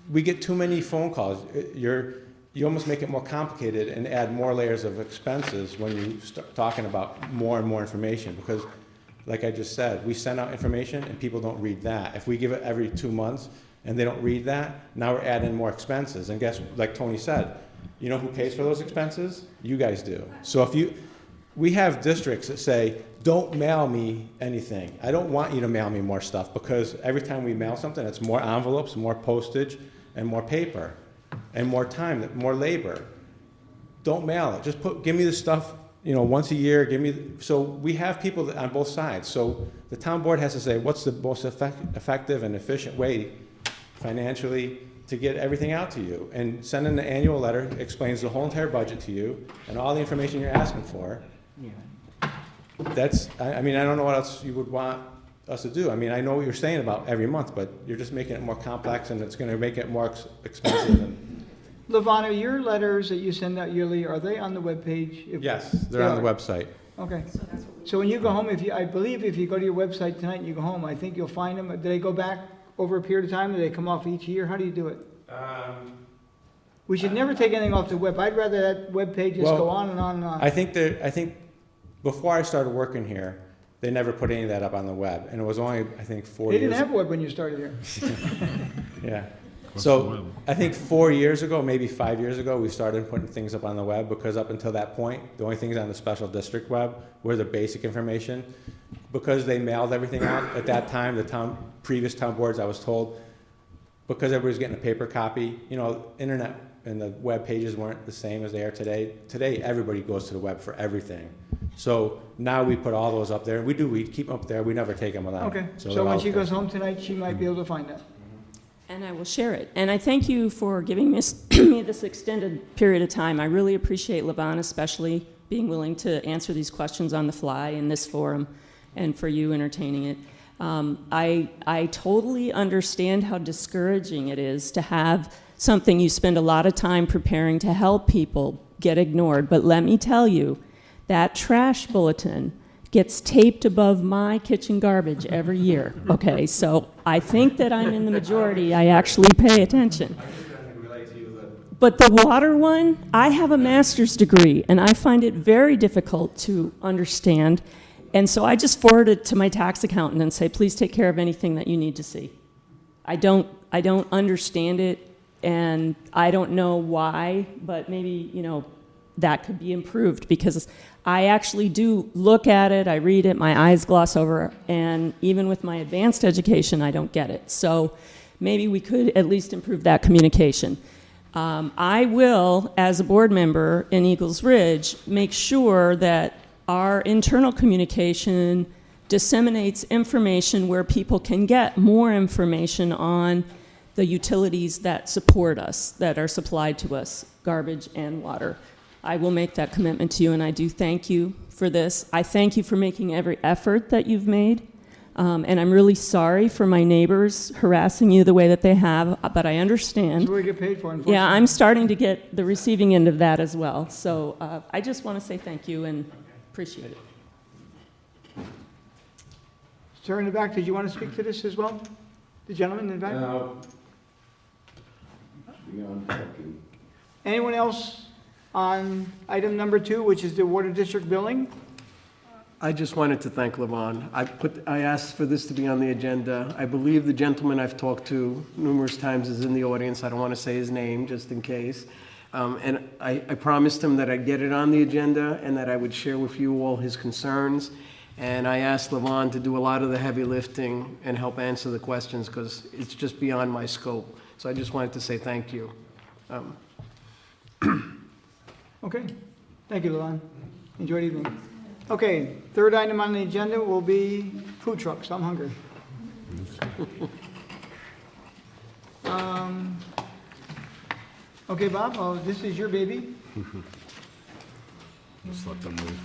We get too many phone calls. You almost make it more complicated and add more layers of expenses when you start talking about more and more information, because like I just said, we send out information and people don't read that. If we give it every 2 months and they don't read that, now we're adding more expenses. And guess, like Tony said, you know who pays for those expenses? You guys do. So we have districts that say, don't mail me anything. I don't want you to mail me more stuff, because every time we mail something, it's more envelopes, more postage, and more paper, and more time, more labor. Don't mail it. Just give me the stuff, once a year. So we have people on both sides. So the town board has to say, what's the most effective and efficient way financially to get everything out to you? And sending the annual letter explains the whole entire budget to you and all the information you're asking for. I don't know what else you would want us to do. I know what you're saying about every month, but you're just making it more complex, and it's going to make it more expensive. Lavana, your letters that you send out yearly, are they on the webpage? Yes, they're on the website. Okay. So when you go home, I believe if you go to your website tonight and you go home, I think you'll find them. Do they go back over a period of time? Do they come off each year? How do you do it? We should never take anything off the web. I'd rather that webpage just go on and on and on. I think before I started working here, they never put any of that up on the web, and it was only, 4 years. They didn't have a web when you started here. Yeah. So I think 4 years ago, maybe 5 years ago, we started putting things up on the web, because up until that point, the only things on the special district web were the basic information. Because they mailed everything out at that time, previous town boards, I was told, because everybody's getting a paper copy, internet and the web pages weren't the same as they are today. Today, everybody goes to the web for everything. So now we put all those up there. We keep them up there. We never take them without. Okay. So when she goes home tonight, she might be able to find that. And I will share it. And I thank you for giving me this extended period of time. I really appreciate Lavana especially being willing to answer these questions on the fly in this forum, and for you entertaining it. I totally understand how discouraging it is to have something you spend a lot of time preparing to help people get ignored. But let me tell you, that trash bulletin gets taped above my kitchen garbage every year. Okay, so I think that I'm in the majority. I actually pay attention. But the water one, I have a master's degree, and I find it very difficult to understand. And so I just forward it to my tax accountant and say, please take care of anything that you need to see. I don't understand it, and I don't know why, but maybe, that could be improved, because I actually do look at it, I read it, my eyes gloss over, and even with my advanced education, I don't get it. So maybe we could at least improve that communication. I will, as a board member in Eagles Ridge, make sure that our internal communication disseminates information where people can get more information on the utilities that support us, that are supplied to us, garbage and water. I will make that commitment to you, and I do thank you for this. I thank you for making every effort that you've made, and I'm really sorry for my neighbors harassing you the way that they have, but I understand. That's what we get paid for, unfortunately. Yeah, I'm starting to get the receiving end of that as well. So I just want to say thank you and appreciate it. Sir in the back, did you want to speak to this as well? The gentleman in the back? Anyone else on item number 2, which is the water district billing? I just wanted to thank Levon. I asked for this to be on the agenda. I believe the gentleman I've talked to numerous times is in the audience. I don't want to say his name, just in case. And I promised him that I'd get it on the agenda and that I would share with you all his concerns. And I asked Levon to do a lot of the heavy lifting and help answer the questions, because it's just beyond my scope. So I just wanted to say thank you. Okay, thank you, Levon. Enjoy the evening. Okay, third item on the agenda will be food trucks. I'm hungry. Okay, Bob, this is your baby. Just let them move.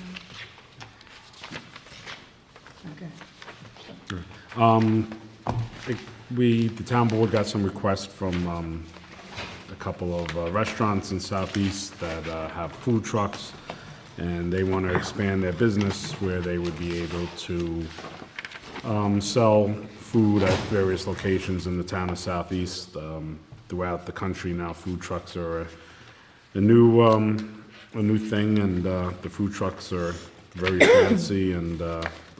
Okay. The town board got some requests from a couple of restaurants in Southeast that have food trucks, and they want to expand their business where they would be able to sell food at various locations in the town of Southeast. Throughout the country now, food trucks are a new thing, and the food trucks are very fancy and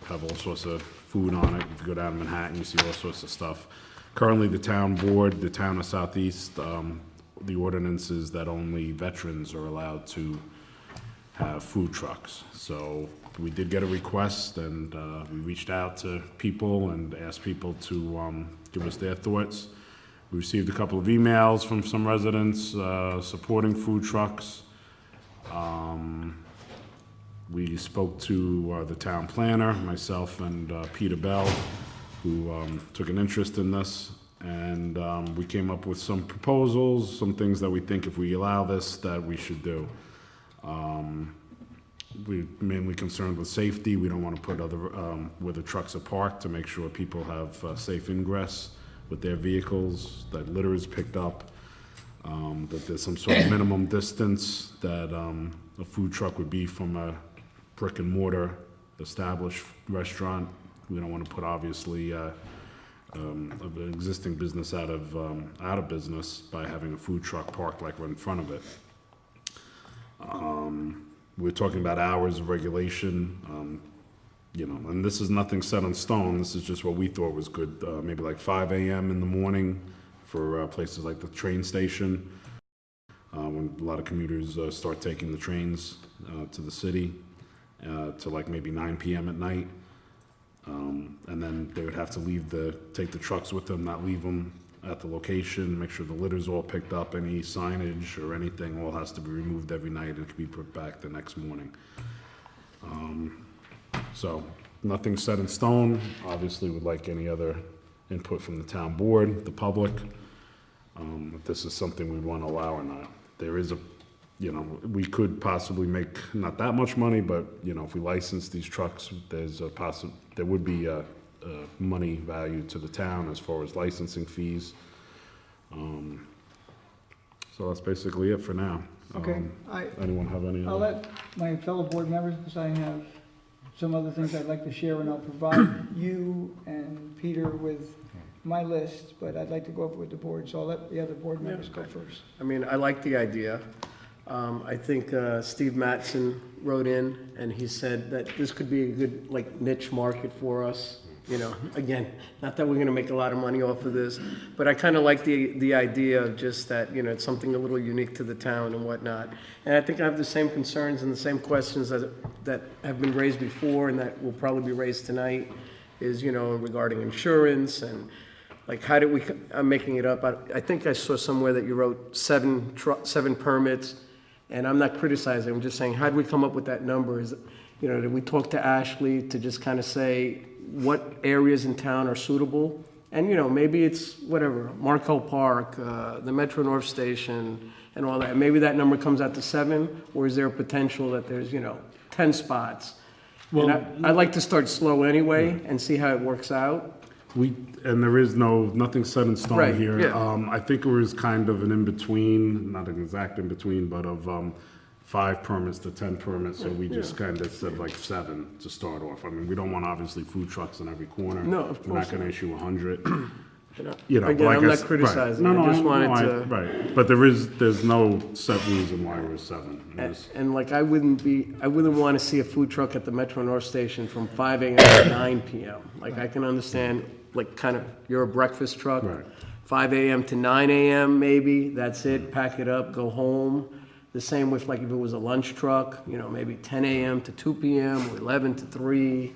have all sorts of food on it. If you go down to Manhattan, you see all sorts of stuff. Currently, the town board, the town of Southeast, the ordinance is that only veterans are allowed to have food trucks. So we did get a request, and we reached out to people and asked people to give us their thoughts. We received a couple of emails from some residents supporting food trucks. We spoke to the town planner, myself and Peter Bell, who took an interest in this, and we came up with some proposals, some things that we think if we allow this, that we should do. We're mainly concerned with safety. We don't want to put other, where the trucks are parked, to make sure people have safe ingress with their vehicles, that litter is picked up, that there's some sort of minimum distance that a food truck would be from a brick and mortar established restaurant. We don't want to put, obviously, an existing business out of business by having a food truck parked like right in front of it. We're talking about hours of regulation, and this is nothing set in stone. This is just what we thought was good. Maybe like 5 a.m. in the morning for places like the train station, when a lot of commuters start taking the trains to the city, to like maybe 9 p.m. at night. And then they would have to take the trucks with them, not leave them at the location, make sure the litter's all picked up, any signage or anything all has to be removed every night and can be put back the next morning. So nothing set in stone. Obviously, would like any other input from the town board, the public, if this is something we'd want to allow or not. There is we could possibly make not that much money, but if we license these trucks, there would be a money value to the town as far as licensing fees. So that's basically it for now. Okay, Anyone have any I'll other? let my fellow board members, because I have some other things I'd like to share, and I'll provide you and Peter with my list, but I'd like to go over with the board, so I'll let the other board members go first. I mean, I like the idea. I think Steve Mattson wrote in, and he said that this could be a good, niche market for us, you know, again, not that we're gonna make a lot of money off of this, but I kind of like the idea of just that, you know, it's something a little unique to the town and whatnot. And I think I have the same concerns and the same questions that have been raised before and that will probably be raised tonight, is, you know, regarding insurance and, like, how did we, I'm making it up, I think I saw somewhere that you wrote seven permits, and I'm not criticizing, I'm just saying, how did we come up with that number? Is, you know, did we talk to Ashley to just kind of say what areas in town are suitable? And, you know, maybe it's whatever, Markel Park, the Metro North Station, and all that. Maybe that number comes out to 7, or is there a potential that there's, you know, 10 spots? Well, I'd like to start slow anyway and see how it works out. And there is nothing set in stone Right, here. yeah. I think it was kind of an in-between, not an exact in-between, but of 5 permits to 10 permits, so we just kind of said like 7 to start off. I mean, we don't want obviously food trucks in every corner. No, of We're not course gonna not. issue 100. You know, Again, like I'm I not s- right. criticizing, No, I just wanted to. Right, but there's no set reason why we're 7. There's- And like, I wouldn't want to see a food truck at the Metro North Station from 5 a.m. to 9 p.m. Like, I can understand, like, kind of, you're a breakfast truck. Right. 5 a.m. to 9 a.m. maybe, that's it, pack it up, go home. The same with, like, if it was a lunch truck, you know, maybe 10 a.m. to 2 p.m. or 11 to 3,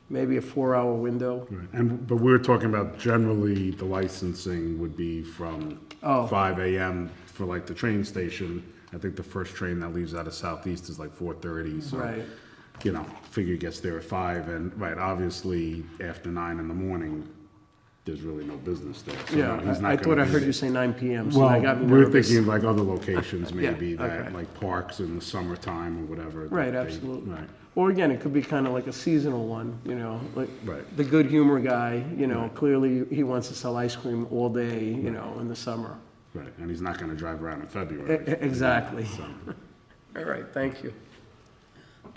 maybe a 4-hour window. Right. But we're talking about generally the licensing would be from Oh. 5 a.m. for like the train station. I think the first train that leaves out of Southeast is like 4:30, so, Right. you know, figure gets there at 5, and, right, obviously, after 9 in the morning, there's really no business there. So Yeah, he's not I gonna thought I be heard there. you say 9 p.m., so that got me Well, we're nervous. thinking of like other locations Yeah, maybe, that, okay. like parks in the summertime or whatever. that Right, they- absolutely. Right, Or again, it could be kind of like a seasonal one, you know, like right. the good humor guy, you know, clearly he wants to sell ice cream all day, you know, in the summer. Right, and he's not gonna drive around in February. Exactly. So, All right, thank you.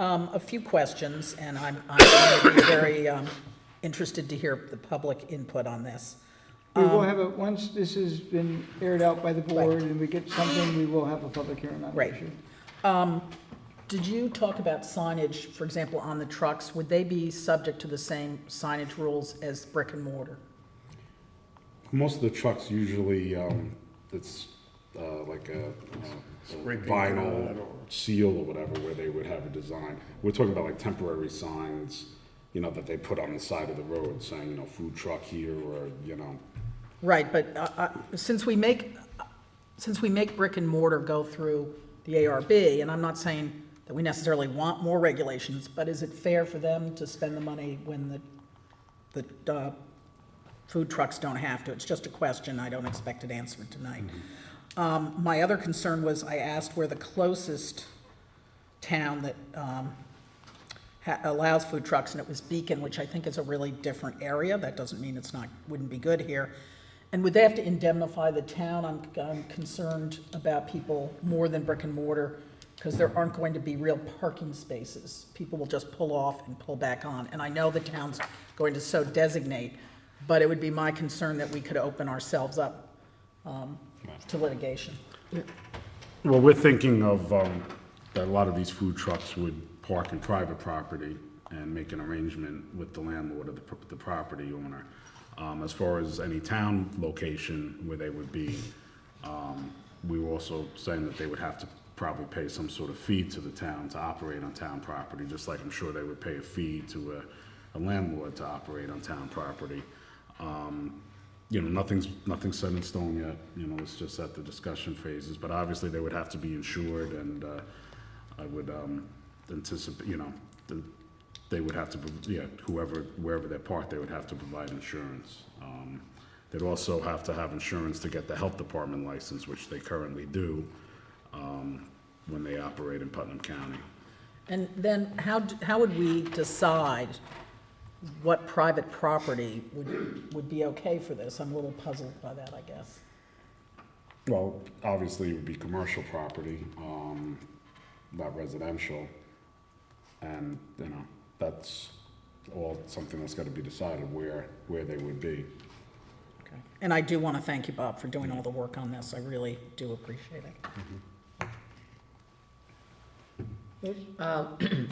A few questions, and I'm going to be very interested to hear the public input on this. We will have a, once this has been aired out by the board and we get something, we will have a public hearing on the Right. issue. Did you talk about signage, for example, on the trucks? Would they be subject to the same signage rules as brick and mortar? most of the trucks usually, it's like a vinyl seal or whatever, where they would have a design. We're talking about like temporary signs, you know, that they put on the side of the road saying, you know, food truck here, or, you know. Right, but since we make brick and mortar go through the ARB, and I'm not saying that we necessarily want more regulations, but is it fair for them to spend the money when the food trucks don't have to? It's just a question, I don't expect an answer tonight. My other concern was, I asked where the closest town that allows food trucks, and it was Beacon, which I think is a really different area. That doesn't mean it's not, wouldn't be good here. And would they have to indemnify the town? I'm concerned about people more than brick and mortar, because there aren't going to be real parking spaces. People will just pull off and pull back on. And I know the town's going to so designate, but it would be my concern that we could open ourselves up to litigation. Well, we're thinking of, that a lot of these food trucks would park in private property and make an arrangement with the landlord or the property owner. As far as any town location where they would be, we were also saying that they would have to probably pay some sort of fee to the town to operate on town property, just like I'm sure they would pay a fee to a landlord to operate on town property. You know, nothing's set in stone yet, you know, it's just at the discussion phases, but obviously they would have to be insured, and I would anticipate, you know, they would have to, wherever they're parked, they would have to provide insurance. They'd also have to have insurance to get the health department license, which they currently do, when they operate in Putnam County. And then how would we decide what private property would be okay for this? I'm a little puzzled by that, I guess. Well, obviously it would be commercial property, not residential, and, you know, that's all something that's gotta be decided where they would be. Okay. And I do want to thank you, Bob, for doing all the work on this. I really do appreciate it.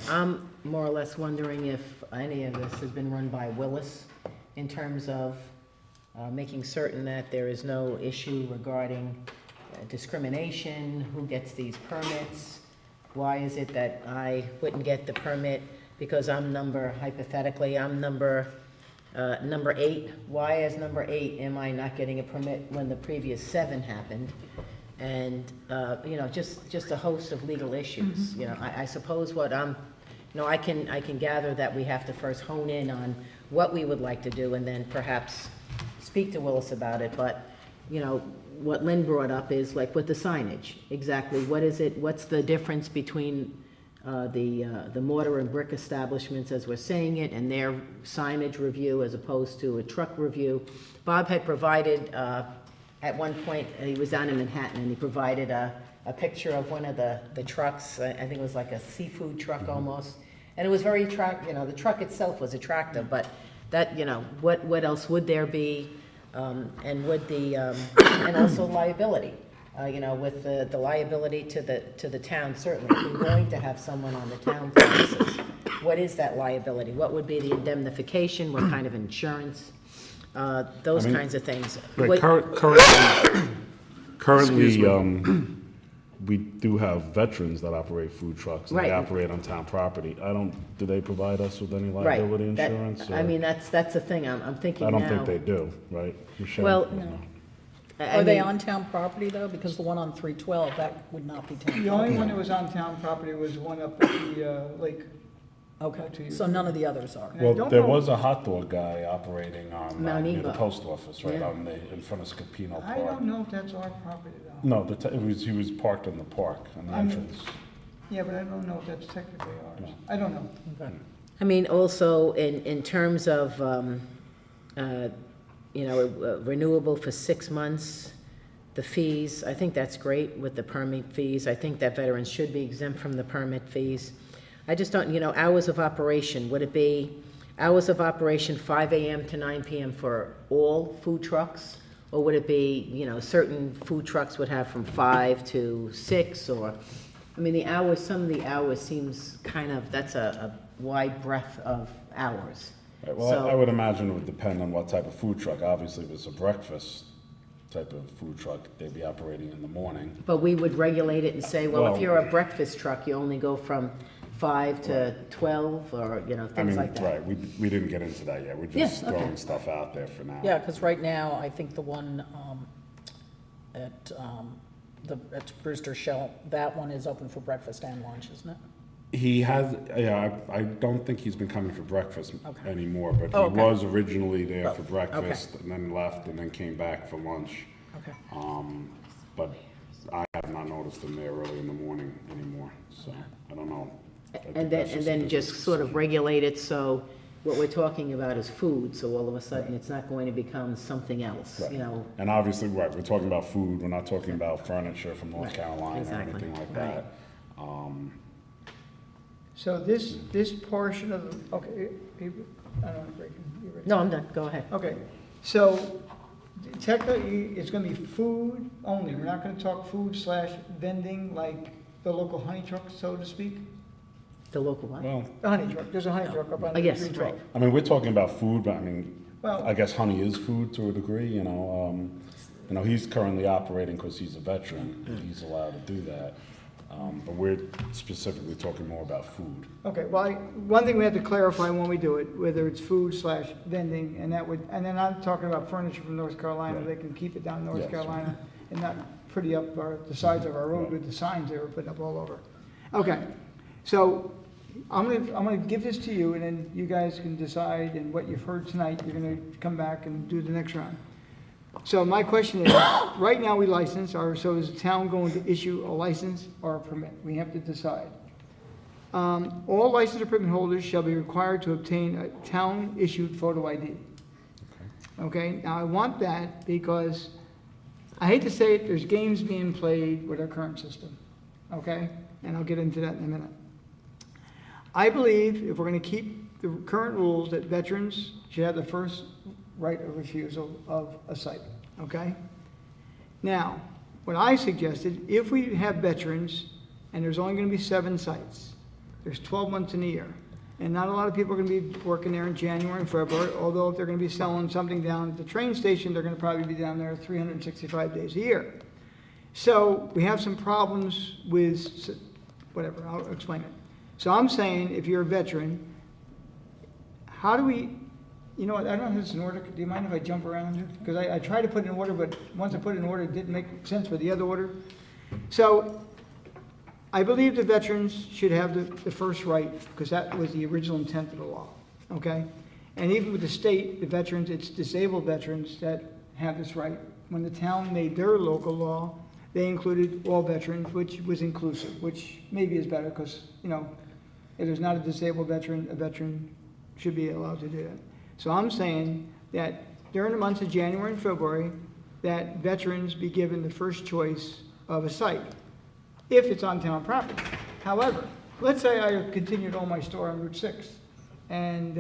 I'm more or less wondering if any of this has been run by Willis in terms of making certain that there is no issue regarding discrimination, who gets these permits? Why is it that I wouldn't get the permit because hypothetically, I'm number 8? Why as number 8 am I not getting a permit when the previous 7 happened? And, just a host of legal issues. I suppose what I can gather that we have to first hone in on what we would like to do and then perhaps speak to Willis about it. But, what Lynn brought up is like with the signage, exactly what is it, what's the difference between the mortar and brick establishments as we're saying it and their signage review as opposed to a truck review? Bob had provided, at one point, he was down in Manhattan and he provided a picture of one of the trucks. I think it was like a seafood truck almost. And it was very attractive, the truck itself was attractive, but that, what else would there be? And would and also liability, with the liability to the town, certainly. If we're going to have someone on the town premises, what is that liability? What would be the indemnification? What kind of insurance? Those kinds of things. Right, currently, we do have veterans that operate food trucks, and they Right. operate on town property. do they provide us with any Right. liability That- insurance? I or- mean, that's the thing, I'm thinking I now. don't think they do, right? Michelle? Well, I Are they mean, on town property, though? Because the one on 312, that would not be town The property. only one that was on town property was one up at the lake. Okay, so none of the others are. And I Well, don't there know- was a hot dog guy operating on, Mount near the Eva. post office, right, Yeah. in front of Scapino I Park. don't know if that's our property though. No, he was parked in the park, on the I mean- entrance. Yeah, but I don't know if that's technically ours. I don't know. I mean, also, in terms of, renewable for 6 months, the fees, I think that's great with the permit fees. I think that veterans should be exempt from the permit fees. I just don't, hours of operation, would it be hours of operation 5 AM to 9 PM for all food trucks? Or would it be, certain food trucks would have from 5 to 6, or, I mean, the hours, some of the hours seems kind of, that's a wide breadth of hours. Right, well, So- I would imagine it would depend on what type of food truck. Obviously, if it's a breakfast type of food truck, they'd be operating in the morning. But we would regulate it and say, well, if Well- you're a breakfast truck, you only go from 5 to 12, or, I things mean, like that. right, we didn't get into that yet. We're Yeah, just okay. throwing stuff out there for now. Yeah, because right now, I think the one at Brewster Shell, that one is open for breakfast and lunch, isn't it? He has, yeah, I don't think he's been coming for breakfast Okay. anymore, but Oh, he okay. was originally there for Oh, breakfast, and then left, and then came back for lunch. Okay. But I have not noticed him there early in the morning anymore, so I don't know. I think And that's then a just business sort of decision. regulate it, so what we're talking about is food, so all of a sudden, it's not going to become something else, Right. you know? And obviously, right, we're talking about food, we're not talking about furniture from North Right, Carolina or exactly, anything like right. that. So this portion of, okay, I don't know, you ready? No, I'm done, go ahead. Okay, so technically, it's gonna be food only. We're not gonna talk food/vending like the local honey truck, so to speak? The local one? Well, The honey truck, there's a honey truck up on Oh, yes, 312. right. I mean, we're talking about food, but I mean, Well- I guess honey is food to a degree, you know. He's currently operating because he's a veteran, and he's allowed to do that. But we're specifically talking more about food. Okay, well, one thing we have to clarify when we do it, whether it's food/vending, and and then I'm talking about furniture from North Carolina, Right. they can keep it down in North Yes. Carolina and not pretty up the sides of our road Right. with the signs they were putting up all over. Okay, so I'm gonna give this to you, and then you guys can decide, and what you've heard tonight, you're gonna come back and do the next round. So my question is, right now we license, so is the town going to issue a license or a permit? We have to decide. All license or permit holders shall be required to obtain a town-issued photo ID. Okay, now I want that because, I hate to say it, there's games being played with our current system, okay? And I'll get into that in a minute. I believe if we're gonna keep the current rules, that veterans should have the first right of refusal of a site, okay? Now, what I suggested, if we have veterans, and there's only gonna be 7 sites, there's 12 months in a year, And not a lot of people are gonna be working there in January and February, although if they're gonna be selling something down at the train station, they're gonna probably be down there 365 days a year. So we have some problems with, whatever, I'll explain it. So I'm saying, if you're a veteran, how do we, you know what, I don't know if it's in order, do you mind if I jump around here? Because I tried to put it in order, but once I put it in order, it didn't make sense with the other order. So I believe the veterans should have the first right, because that was the original intent of the law, okay? And even with the state, the veterans, it's disabled veterans that have this right. When the town made their local law, they included all veterans, which was inclusive, which maybe is better, because, you know, if there's not a disabled veteran, a veteran should be allowed to do that. So I'm saying that during the months of January and February, that veterans be given the first choice of a site, if it's on town property. However, let's say I continued on my store on Route 6, and,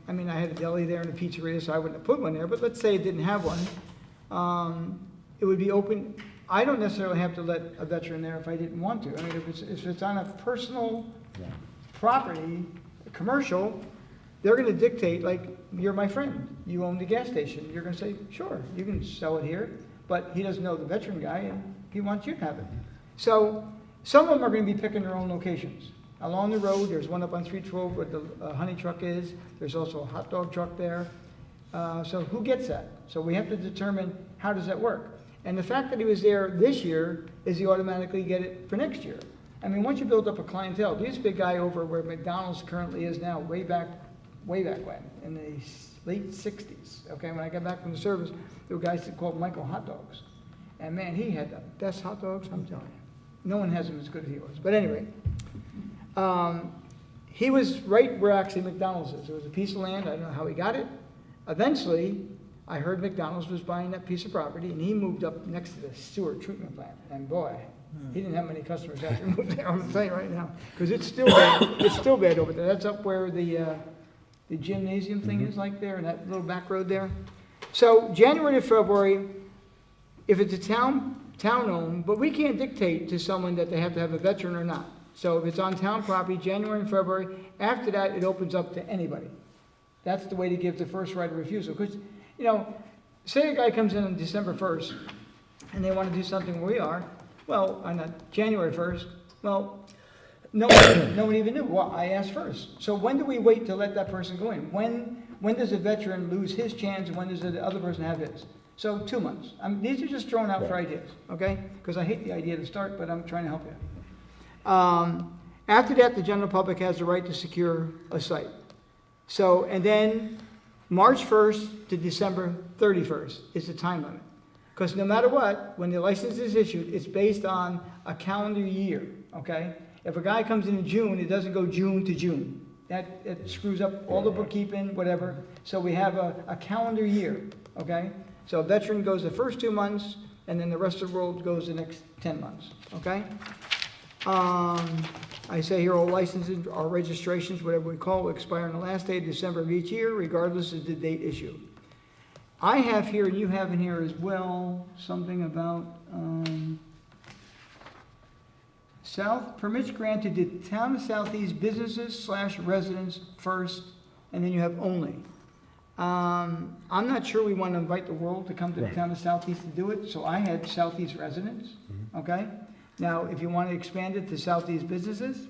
I mean, I had a deli there and a pizzeria, so I wouldn't have put one there, but let's say it didn't have one. It would be open, I don't necessarily have to let a veteran there if I didn't want to. I mean, if it's on a personal property, commercial, they're gonna dictate, like, you're my friend, you own the gas station, you're gonna say, sure, you can sell it here, but he doesn't know the veteran guy, and he wants you to have it. So, some of them are gonna be picking their own locations. Along the road, there's one up on 312 where the honey truck is, there's also a hot dog truck there. So who gets that? So we have to determine, how does that work? And the fact that he was there this year, is he automatically get it for next year? I mean, once you build up a clientele, this big guy over where McDonald's currently is now, way back when, in the late 60s, okay, when I got back from the service, there were guys that called Michael Hot Dogs. And man, he had the best hot dogs, I'm telling you. No one has them as good as he was. But anyway, he was right where actually McDonald's is. It was a piece of land, I don't know how he got it. Eventually, I heard McDonald's was buying that piece of property, and he moved up next to the sewer treatment plant. And boy, he didn't have many customers after he moved there, I'm telling you right now. Because it's still bad, it's still bad over there. That's up where the gymnasium thing is, like there, and that little back road there. So January to February, if it's a town-owned, but we can't dictate to someone that they have to have a veteran or not. So if it's on town property, January and February, after that, it opens up to anybody. That's the way to give the first right of refusal. Because, you know, say a guy comes in on December 1st, and they want to do something where we are, well, on January 1st, well, no one even knew. Well, I asked first. So when do we wait to let that person go in? When does a veteran lose his chance, and when does the other person have his? So 2 months. These are just thrown out for ideas, okay? Because I hate the idea to start, but I'm trying to help you. After that, the general public has the right to secure a site. So, and then March 1st to December 31st is the time limit. Because no matter what, when the license is issued, it's based on a calendar year, okay? If a guy comes in June, it doesn't go June to June. It screws up all the bookkeeping, whatever. So we have a calendar year, okay? So a veteran goes the first 2 months, and then the rest of the world goes the next 10 months, okay? I say here, all licenses or registrations, whatever we call, will expire on the last day of December of each year, regardless of the date issued. I have here, and you have in here as well, something about permits granted to town of Southeast businesses / residents first, and then you have only. I'm not sure we want to invite the world to come to the town of Southeast to do it, so I had Southeast residents, okay? Now, if you want to expand it to Southeast businesses,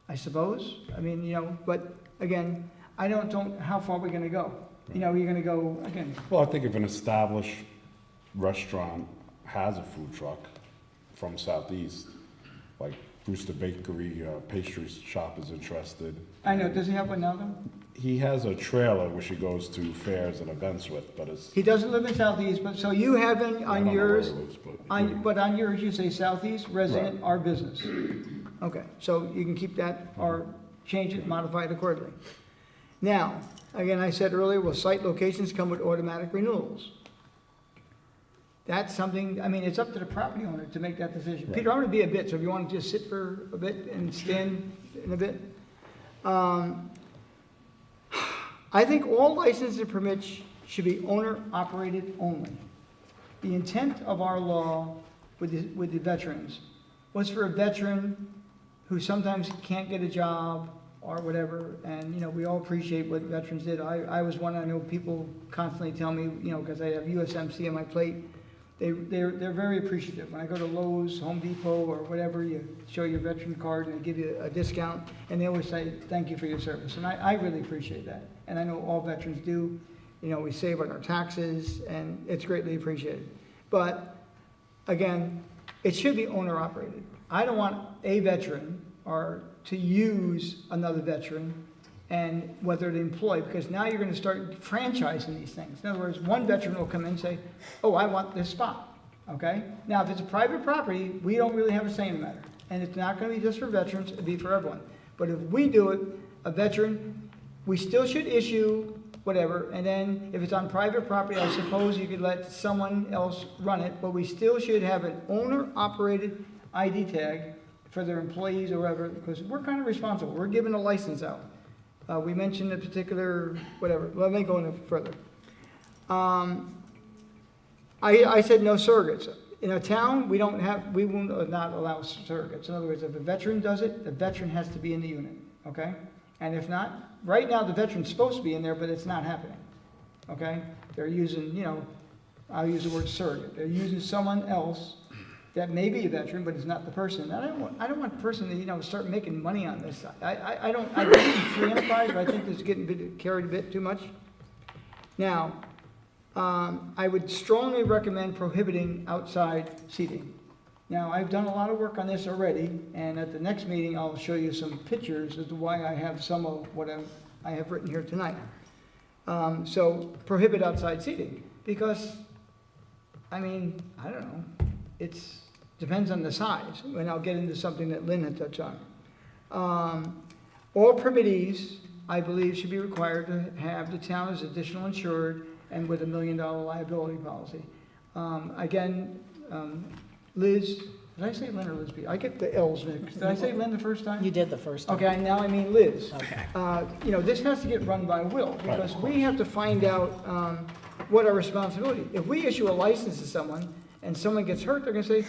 I suppose, I mean, you know, but again, I don't, how far are we going to go? You know, you're going to go, again, Well, I think if an established restaurant has a food truck from Southeast, like Brewster Bakery, pastry shop is interested. I know, does he have one now though? He has a trailer which he goes to fairs and events with, but it's. He doesn't live in Southeast, but, so you have I on don't know where yours, he lives, but- but on yours, you say Southeast resident or business. Okay, so you can keep that or change it, modify it accordingly. Now, again, I said earlier, will site locations come with automatic renewals? That's something, I mean, it's up to the property owner to make that decision. Peter, I'm gonna be a bit, so if you want to just sit for a bit and stand in a bit. I think all licenses and permits should be owner-operated only. The intent of our law with the veterans was for a veteran who sometimes can't get a job or whatever, and, you know, we all appreciate what veterans did. I was one, I know people constantly tell me, you know, because I have USMC on my plate, they're very appreciative. When I go to Lowe's, Home Depot, or whatever, you show your veteran card and they give you a discount, and they always say, thank you for your service, and I really appreciate that. And I know all veterans do. You know, we save on our taxes, and it's greatly appreciated. But, again, it should be owner-operated. I don't want a veteran or to use another veteran and whether to employ, because now you're going to start franchising these things. In other words, one veteran will come in and say, oh, I want this spot, okay? Now, if it's a private property, we don't really have a say in the matter. And it's not going to be just for veterans, it'll be for everyone. But if we do it, a veteran, we still should issue whatever, and then if it's on private property, I suppose you could let someone else run it, but we still should have an owner-operated ID tag for their employees or whatever, because we're kind of responsible. We're giving a license out. We mentioned a particular, whatever, let me go into further. I said no surrogates. In a town, we will not allow surrogates. In other words, if a veteran does it, the veteran has to be in the unit, okay? And if not, right now the veteran's supposed to be in there, but it's not happening, okay? They're using, you know, I'll use the word surrogate. They're using someone else that may be a veteran, but is not the person. And I don't want the person to, you know, start making money on this. I believe in free enterprise, but I think this is getting carried a bit too much. Now, I would strongly recommend prohibiting outside seating. Now, I've done a lot of work on this already, and at the next meeting, I'll show you some pictures as to why I have some of what I have written here tonight. So, prohibit outside seating, because, I mean, I don't know, depends on the size, and I'll get into something that Lynn had touched on. All permittees, I believe, should be required to have the town as additional insured and with $1 million liability policy. Again, Liz, did I say Lynn or Liz? I get the L's mixed. Did I say Lynn the first time? You did the first time. Okay, now I mean Liz. Okay. You know, this has to get run by Will, because we have to find out what our responsibility. If we issue a license to someone and someone gets hurt, they're gonna say,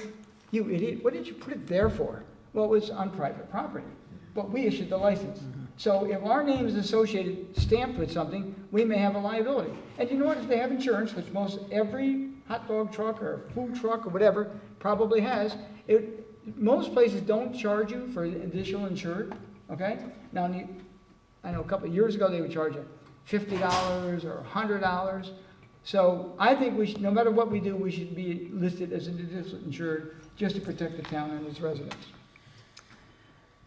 you idiot, what did you put it there for? Well, it was on private property, but we issued the license. So if our name is associated, stamped with something, we may have a liability. And you know what, if they have insurance, which most every hot dog truck or food truck or whatever probably has, most places don't charge you for additional insured, okay? Now, I know a couple of years ago, they would charge you $50 or $100. So I think we should, no matter what we do, we should be listed as an additional insured just to protect the town and its residents.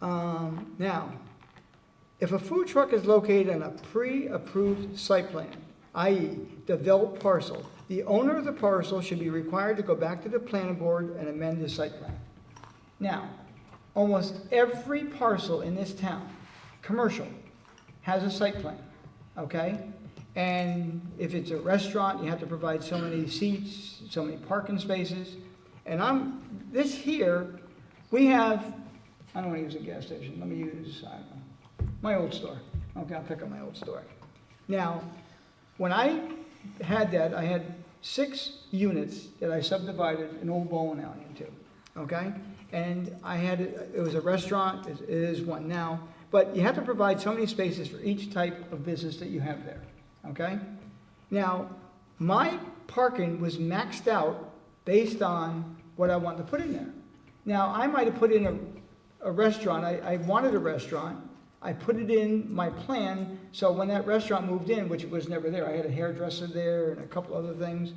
Now, if a food truck is located on a pre-approved site plan, i.e. developed parcel, the owner of the parcel should be required to go back to the planning board and amend the site plan. Now, almost every parcel in this town, commercial, has a site plan, okay? And if it's a restaurant, you have to provide so many seats, so many parking spaces. And this here, we have, I don't want to use a gas station, let me use, I don't know, my old store. Okay, I'll pick up my old store. Now, when I had that, I had 6 units that I subdivided an old bowling alley into, okay? And it was a restaurant, it is one now, but you have to provide so many spaces for each type of business that you have there, okay? Now, my parking was maxed out based on what I wanted to put in there. Now, I might have put in a restaurant, I wanted a restaurant, I put it in my plan, so when that restaurant moved in, which was never there, I had a hairdresser there and a couple other things,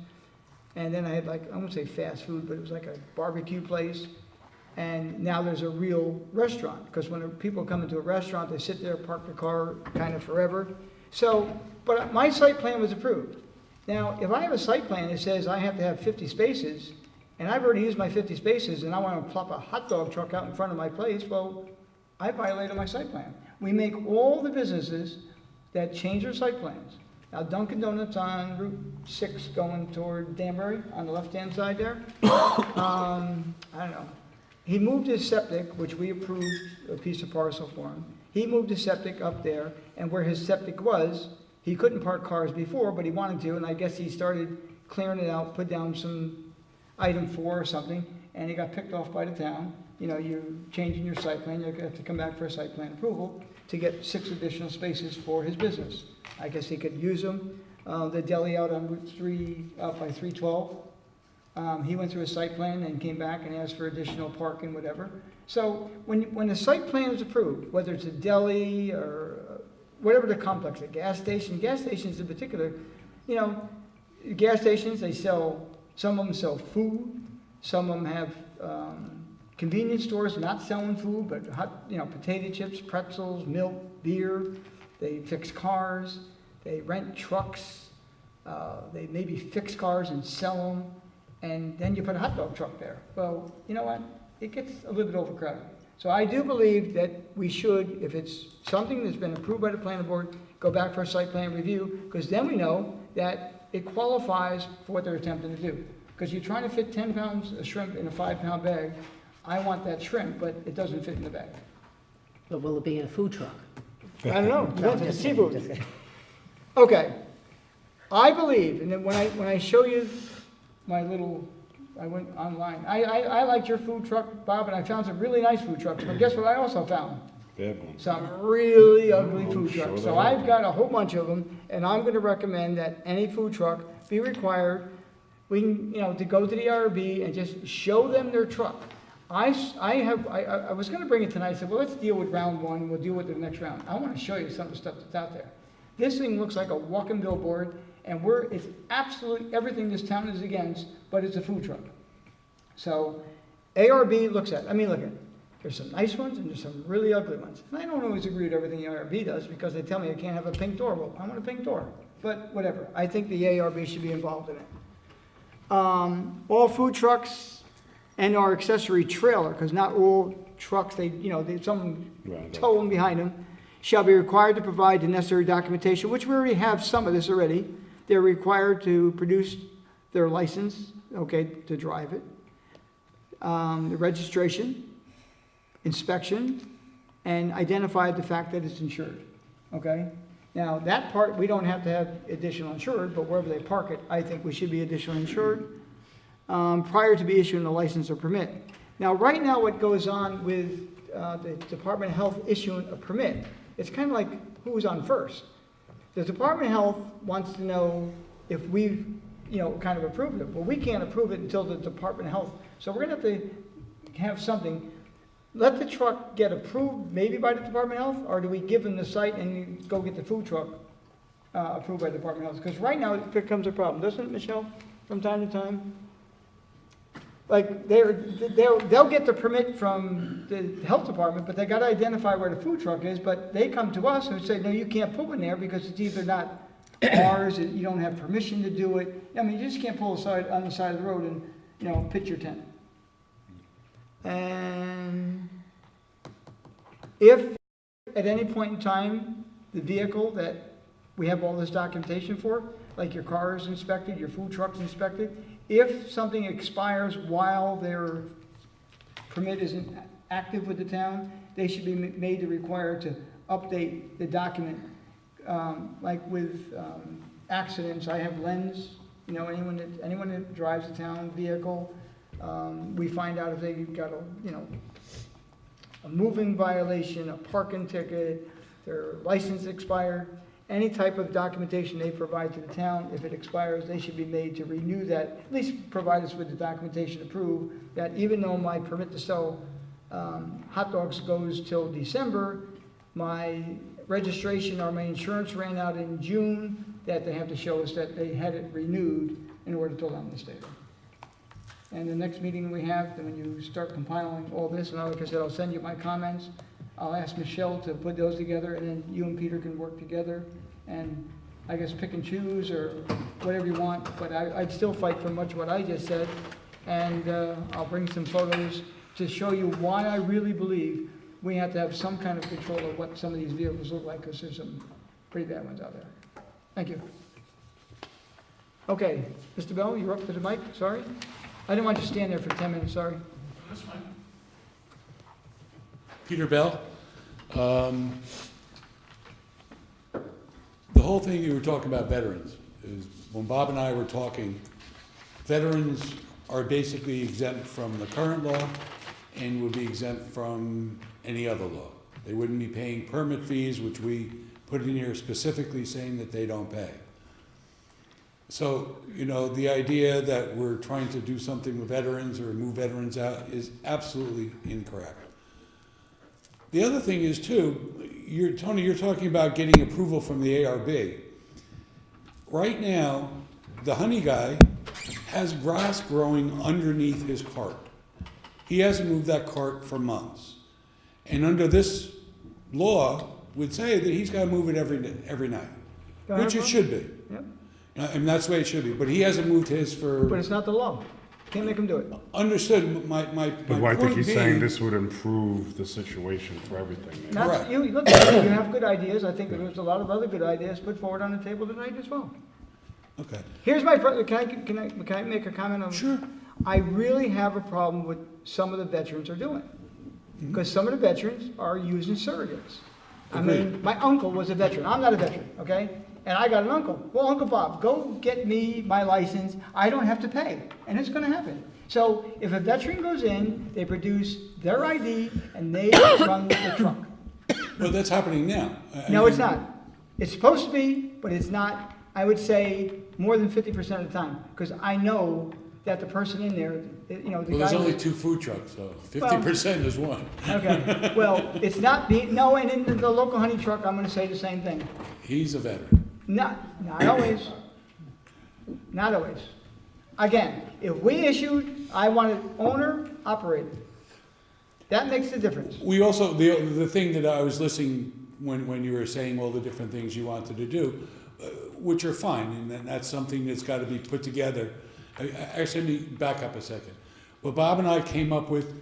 and then I had I won't say fast food, but it was like a barbecue place, and now there's a real restaurant, because when people come into a restaurant, they sit there, park the car kind of forever. So, but my site plan was approved. Now, if I have a site plan that says I have to have 50 spaces, and I've already used my 50 spaces, and I want to plop a hot dog truck out in front of my place, well, I violated my site plan. We make all the businesses that change their site plans. Now, Dunkin' Donuts on Route 6 going toward Danbury on the left-hand side there. I don't know. He moved his septic, which we approved a piece of parcel for him. He moved his septic up there, and where his septic was, he couldn't park cars before, but he wanted to, and I guess he started clearing it out, put down some item 4 or something, and he got picked off by the town. you know, you're changing your site plan, you're gonna have to come back for a site plan approval to get 6 additional spaces for his business. I guess he could use them. The deli out on Route 3, out by 312, he went through a site plan and came back and asked for additional parking, whatever. So when the site plan is approved, whether it's a deli or whatever the complex, a gas stations in particular, you know, gas stations, they sell, some of them sell food, some of them have convenience stores not selling food, but hot, you know, potato chips, pretzels, milk, beer. They fix cars, they rent trucks, they maybe fix cars and sell them, and then you put a hot dog truck there. Well, you know what? It gets a little bit overcrowded. So I do believe that we should, if it's something that's been approved by the planning board, go back for a site plan review, because then we know that it qualifies for what they're attempting to do. Because you're trying to fit 10 pounds of shrimp in a 5-pound bag. I want that shrimp, but it doesn't fit in the bag. But will it be in a food truck? I don't know, depends on the seafood. Okay, I believe, and then when I show you my little, I went online, I liked your food truck, Bob, and I found some really nice food trucks, but guess what I also found? Bad one. Some really ugly food sure trucks. they So are. I've got a whole bunch of them, and I'm gonna recommend that any food truck be required, we can, you know, to go to the ARB and just show them their truck. I was gonna bring it tonight, I said, well, let's deal with round 1, we'll deal with the next round. I wanna show you some of the stuff that's out there. This thing looks like a walking billboard, and it's absolutely everything this town is against, but it's a food truck. So ARB looks at, I mean, look at it. There's some nice ones and there's some really ugly ones. And I don't always agree with everything the ARB does because they tell me I can't have a pink door. Well, I want a pink door. But whatever, I think the ARB should be involved in it. All food trucks and our accessory trailer, because not all trucks, some Right. tow them behind them, shall be required to provide the necessary documentation, which we already have some of this already. They're required to produce their license, okay, to drive it, the registration, inspection, and identify the fact that it's insured, okay? Now, that part, we don't have to have additional insured, but wherever they park it, I think we should be additional insured prior to be issuing a license or permit. Now, right now, what goes on with the Department of Health issuing a permit, it's kind of like who's on first. The Department of Health wants to know if we've, kind of approved it. Well, we can't approve it until the Department of Health. So we're gonna have to have something, let the truck get approved maybe by the Department of Health, or do we give them the site and you go get the food truck approved by the Department of Health? Because right now it becomes a problem, doesn't it, Michelle, from time to time? Like, they'll get the permit from the health department, but they gotta identify where the food truck is, but they come to us and say, no, you can't put one there because it's either not ours, you don't have permission to do it. I mean, you just can't pull aside on the side of the road and, pitch your tent. And if at any point in time, the vehicle that we have all this documentation for, like your car is inspected, your food truck's inspected, if something expires while their permit isn't active with the town, they should be made to require to update the document. Like with accidents, I have Lens, anyone that drives a town vehicle, we find out if they've got a moving violation, a parking ticket, their license expired, any type of documentation they provide to the town, if it expires, they should be made to renew that, at least provide us with the documentation to prove that even though my permit to sell hot dogs goes till December, my registration or my insurance ran out in June, that they have to show us that they had it renewed in order to allow them to stay there. And the next meeting we have, then when you start compiling all this, and like I said, I'll send you my comments. I'll ask Michelle to put those together, and then you and Peter can work together, and I guess pick and choose, or whatever you want, but I'd still fight for much of what I just said, and I'll bring some photos to show you why I really believe we have to have some kind of control of what some of these vehicles look like, because there's some pretty bad ones out there. Thank you. Okay, Mr. Bell, you're up to the mic, sorry. I didn't want you to stand there for 10 minutes, sorry. That's fine. Peter Bell. The whole thing you were talking about veterans is, when Bob and I were talking, veterans are basically exempt from the current law and would be exempt from any other law. They wouldn't be paying permit fees, which we put in here specifically saying that they don't pay. So, you know, the idea that we're trying to do something with veterans or move veterans out is absolutely incorrect. The other thing is too, Tony, you're talking about getting approval from the ARB. Right now, the honey guy has grass growing underneath his cart. He hasn't moved that cart for months. And under this law, would say that he's gotta move it every night, Go ahead, which it Ron. should be. Yep. And that's the way it should be, but he hasn't moved his But for, it's not the law. Can't make them do it. understood, my But I think point he's saying being, this would improve the situation for everything. maybe. Not, Correct. you, look, you have good ideas. I think there's a lot of other good ideas put forward on the table tonight as well. okay, Here's my, can I make a comment on? sure. I really have a problem with some of the veterans are doing. Because some of the veterans are using surrogates. I mean, Agreed. my uncle was a veteran. I'm not a veteran, okay? And I got an uncle. Well, Uncle Bob, go get me my license. I don't have to pay. And it's gonna happen. So if a veteran goes in, they produce their ID and they run the truck. Well, that's happening now. No, it's not. It's supposed to be, but it's not, I would say, more than 50% of the time. Because I know that the person in there, you know, the Well, guy. there's only was- 2 food trucks, so 50% is one. Okay, well, it's not being, no, and in the local honey truck, I'm gonna say the same thing. He's a veteran. Not always. Not always. Again, if we issued, I wanted owner, operator. That makes the difference. We also, the thing that I was listening when you were saying all the different things you wanted to do, which are fine, and then that's something that's got to be put together. Actually, let me back up a second. What Bob and I came up with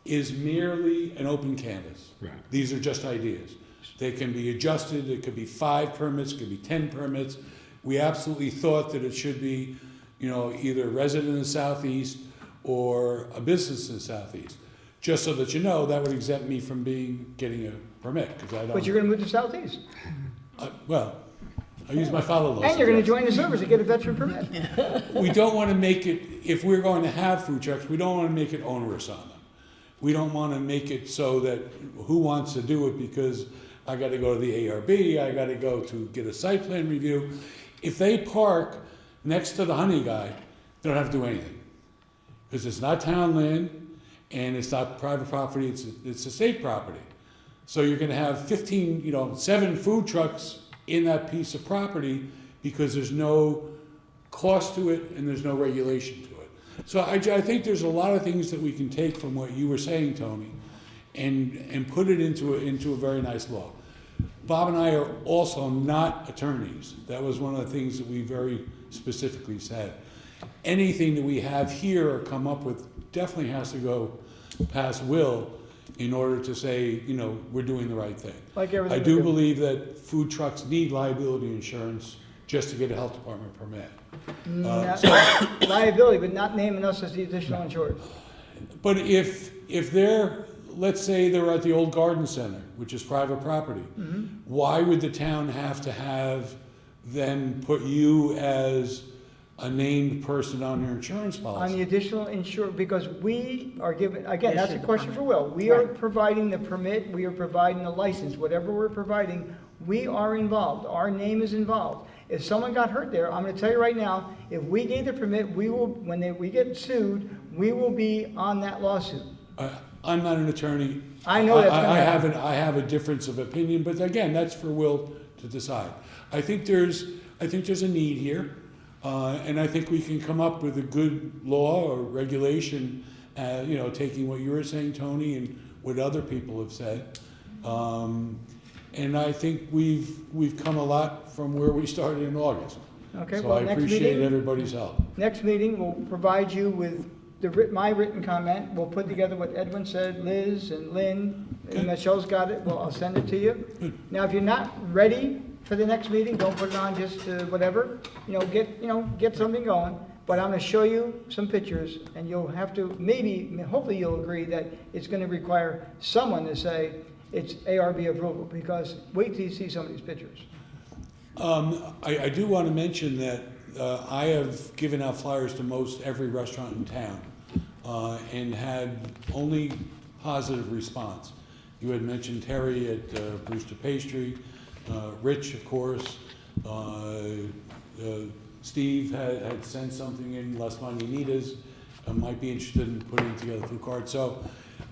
is merely an open canvas. Right. These are just ideas. They can be adjusted. It could be 5 permits, it could be 10 permits. We absolutely thought that it should be, you know, either a resident in the southeast or a business in the southeast. Just so that you know, that would exempt me from getting a permit, because I don't. But you're gonna move to Southeast. Well, I use my father-in-law's. And you're gonna address. join the service to get a veteran permit. We don't want to make it, if we're going to have food trucks, we don't want to make it onerous on them. We don't want to make it so that who wants to do it because I got to go to the ARB, I got to go to get a site plan review. If they park next to the honey guy, they don't have to do anything. Because it's not town land and it's not private property, it's a state property. So you're going to have 7 food trucks in that piece of property because there's no cost to it and there's no regulation to it. So I think there's a lot of things that we can take from what you were saying, Tony, and put it into a very nice law. Bob and I are also not attorneys. That was one of the things that we very specifically said. Anything that we have here or come up with definitely has to go past Will in order to say, we're doing the right thing. Like everything I we do do. believe that food trucks need liability insurance just to get a health department permit. Liability, but not naming us as the additional insured. But if they're, let's say they're at the old garden center, which is private property, why would the town have to have them put you as a named person on their insurance On policy? the additional insured, because we are given, again, that's a Issue the question for permit. Will. We are Right. providing the permit, we are providing the license, whatever we're providing, we are involved, our name is involved. If someone got hurt there, I'm gonna tell you right now, if we gave the permit, we will, we get sued, we will be on that lawsuit. I'm not an attorney. I know that's gonna happen. I have a difference of opinion, but again, that's for Will to decide. I think there's a need here, and I think we can come up with a good law or regulation, taking what you were saying, Tony, and what other people have said. And I think we've come a lot from where we started in August. Okay, So well, I next appreciate meeting, everybody's help. next meeting, we'll provide you with my written comment. We'll put together what Edwin said, Liz and Lynn, and Michelle's got it. Well, I'll send it to you. Now, if you're not ready for the next meeting, don't put it on just whatever. Get something going. But I'm gonna show you some pictures, and you'll have to, hopefully you'll agree that it's gonna require someone to say it's ARB approval, because wait till you see some of these pictures. I do want to mention that I have given out flyers to most every restaurant in town and had only positive response. You had mentioned Terry at Brewster Pastry, Rich, of course, Steve had sent something in, Las Mañanitas, might be interested in putting together food cards. So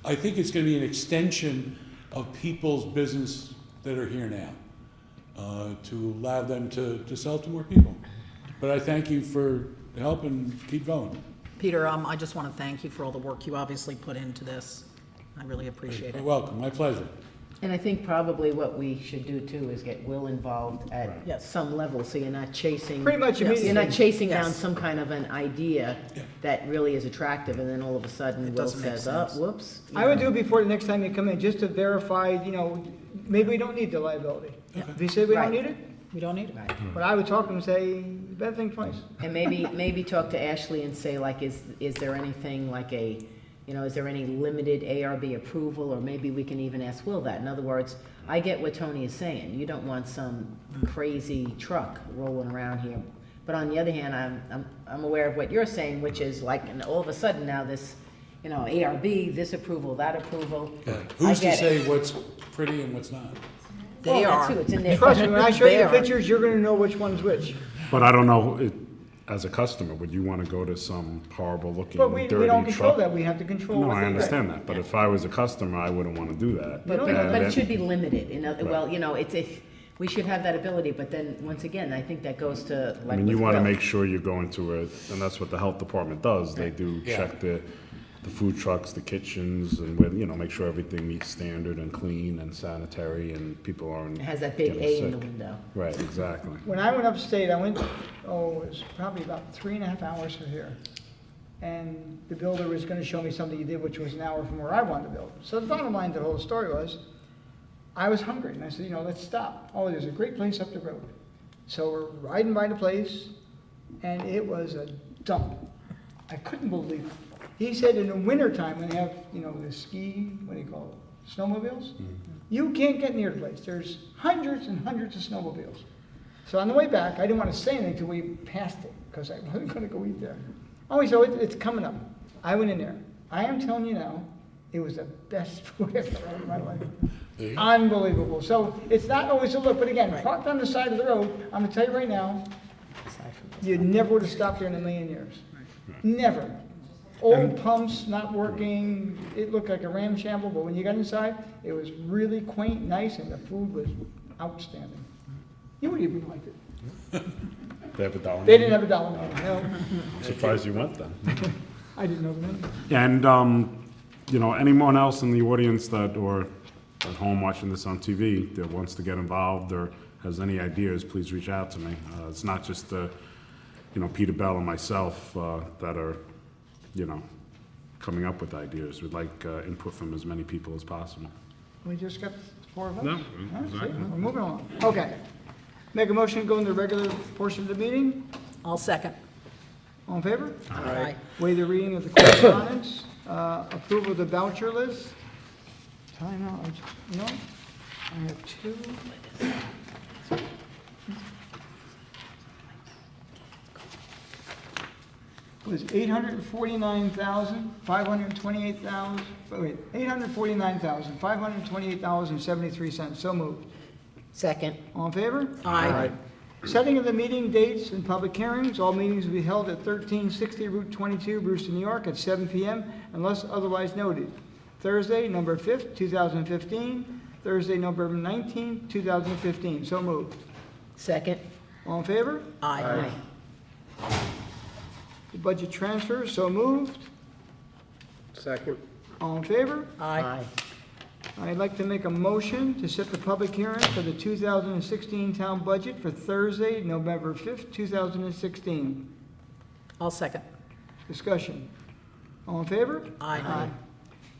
I think it's going to be an extension of people's business that are here now, to allow them to sell to more people. But I thank you for the help and keep going. Peter, I just want to thank you for all the work you obviously put into this. I really appreciate You're it. welcome, my pleasure. And I think probably what we should do too is get Will involved at Yes. some level, so you're not chasing. Pretty much Yes. You're immediately. not chasing down Yes. some kind of an idea Yeah. that really is attractive, and then all of a sudden It Will doesn't make says, oh, sense. whoops. I would do it before the next time you come in, just to verify, you know, maybe we don't need the liability. If you say we don't Right. need it, We don't need it. but I would talk to them and say, you better think twice. And maybe talk to Ashley and say like, is there anything like a, you know, is there any limited ARB approval, or maybe we can even ask Will that. In other words, I get what Tony is saying. You don't want some crazy truck rolling around here. But on the other hand, I'm aware of what you're saying, which is like, and all of a sudden now this, you know, ARB, this approval, that approval. Who's to I get say it. what's pretty and what's not? They Well, are. that too, it's in there. Trust me, when I show you They the are. pictures, you're gonna know which one's which. But I don't know, as a customer, would you want to go to some horrible looking, But we dirty don't control truck? that, we have to control. No, what I they understand get. that, but if I was a customer, I wouldn't want to do that. But And it should be limited, well, Right. you know, we should have that ability, but then, once again, I think that goes to I like. mean, you with want to Will. make sure you're going to and that's what the health department does. They do Yeah. check the food trucks, the kitchens, and with, you know, make sure everything meets standard and clean and sanitary, and people aren't It has that big getting A in the sick. window. Right, exactly. When I went upstate, it was probably about 3.5 hours from here. And the builder was gonna show me something he did, which was an hour from where I wanted to build. So the bottom line to the whole story was, I was hungry, and I said, you know, let's stop. Oh, there's a great place up the road. So we're riding by the place, and it was a dump. I couldn't believe it. He said in the wintertime, when they have, you know, the ski, what do you call it, snowmobiles? You can't get near the place. There's hundreds and hundreds of snowmobiles. So on the way back, I didn't want to say anything until we passed it, because I wasn't going to go eat there. Oh, so it's coming up. I went in there. I am telling you now, it was the best food I've ever had in my life. There you go. Unbelievable. So it's not always a look, but again, parked on the side of the road, I'm gonna tell you right now, you never would have stopped there in a million years. Never. Old pumps not working, it looked like a ramshackle, but when you got inside, it was really quaint, nice, and the food was outstanding. You would even like it. They have a dollar. They didn't have a dollar menu, no. I'm surprised you went then. I didn't know the menu. And, you know, anyone else in the audience that, or at home watching this on TV that wants to get involved or has any ideas, please reach out to me. It's not just, you know, Peter Bell and myself that are, you know, coming up with ideas. We'd like input from as many people as possible. We just got 4 of us? No, All right, see, exactly. we're moving on. Okay. Make a motion to go into the regular portion of the meeting. I'll second. All in favor? Aye. Waive the reading of the correspondence, approval of the voucher list. Time out, you know, I have 2. It was $849,528, wait, $849,528.73. So moved. Second. All in favor? Aye. Setting of the meeting dates and public hearings. All meetings will be held at 1360 Route 22, Brewster, New York, at 7 p.m. unless otherwise noted. Thursday, November 5th, 2015. Thursday, November 19th, 2015. So moved. Second. All in favor? Aye. The budget transfers, so moved. Second. All in favor? Aye. I'd like to make a motion to set the public hearing for the 2016 town budget for Thursday, November 5th, 2016. I'll second. Discussion. All in favor? Aye.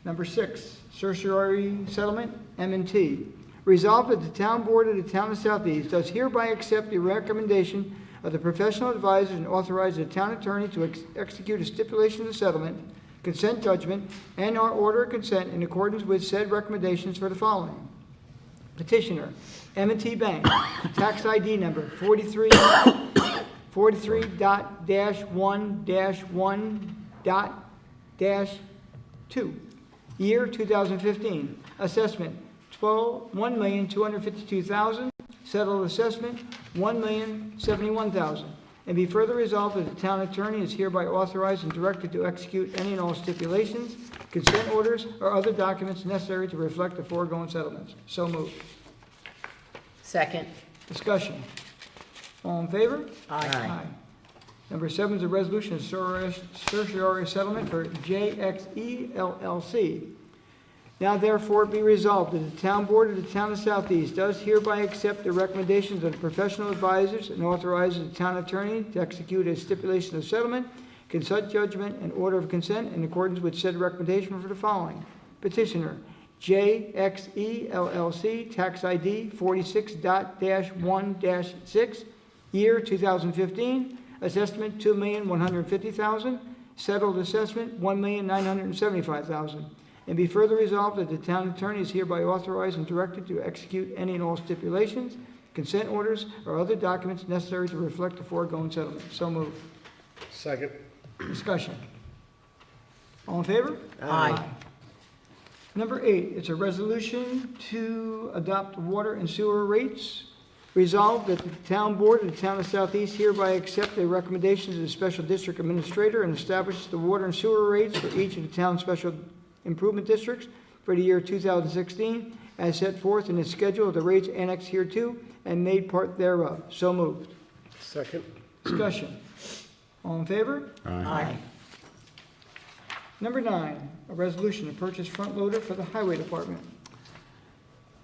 Number 6, certiorari settlement, M&T. Resolved that the town board of the town of Southeast does hereby accept the recommendation of the professional advisors and authorize the town attorney to execute a stipulation of settlement, consent judgment, and or order of consent in accordance with said recommendations for the following. Petitioner, M&T Bank, tax ID number 43.1-1. Year 2015, assessment, $1,252,000. Settled assessment, $1,071,000. And be further resolved that the town attorney is hereby authorized and directed to execute any and all stipulations, consent orders, or other documents necessary to reflect the foregoing settlements. So moved. Second. Discussion. All in favor? Aye. Number 7 is a resolution of certiorari settlement for JXE LLC. Now therefore be resolved that the town board of the town of Southeast does hereby accept the recommendations of the professional advisors and authorizes the town attorney to execute a stipulation of settlement, consent judgment, and order of consent in accordance with said recommendation for the following. Petitioner, JXE LLC, tax ID 46.1-6, year 2015, assessment $2,150,000, settled assessment $1,975,000. And be further resolved that the town attorney is hereby authorized and directed to execute any and all stipulations, consent orders, or other documents necessary to reflect the foregoing settlement. So moved. Second. Discussion. All in favor? Aye. Number 8, it's a resolution to adopt water and sewer rates. Resolved that the town board of the town of Southeast hereby accept the recommendations of the special district administrator and establishes the water and sewer rates for each of the town's special improvement districts for the year 2016 as set forth in the schedule of the rates annexed hereto and made part thereof. So moved. Second. Discussion. All in favor? Aye. Number 9, a resolution to purchase front loader for the highway department.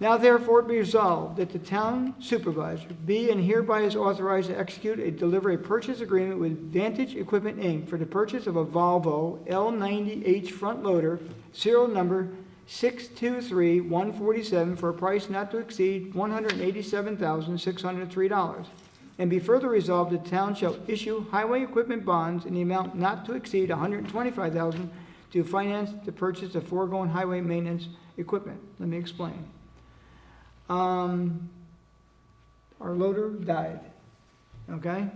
Now therefore be resolved that the town supervisor be and hereby is authorized to execute a delivery purchase agreement with Vantage Equipment, Inc. for the purchase of a Volvo L90H front loader, serial number 623147, for a price not to exceed $187,603. And be further resolved that the town shall issue highway equipment bonds in the amount not to exceed $125,000 to finance the purchase of foregoing highway maintenance equipment. Let me explain. Our loader died, okay?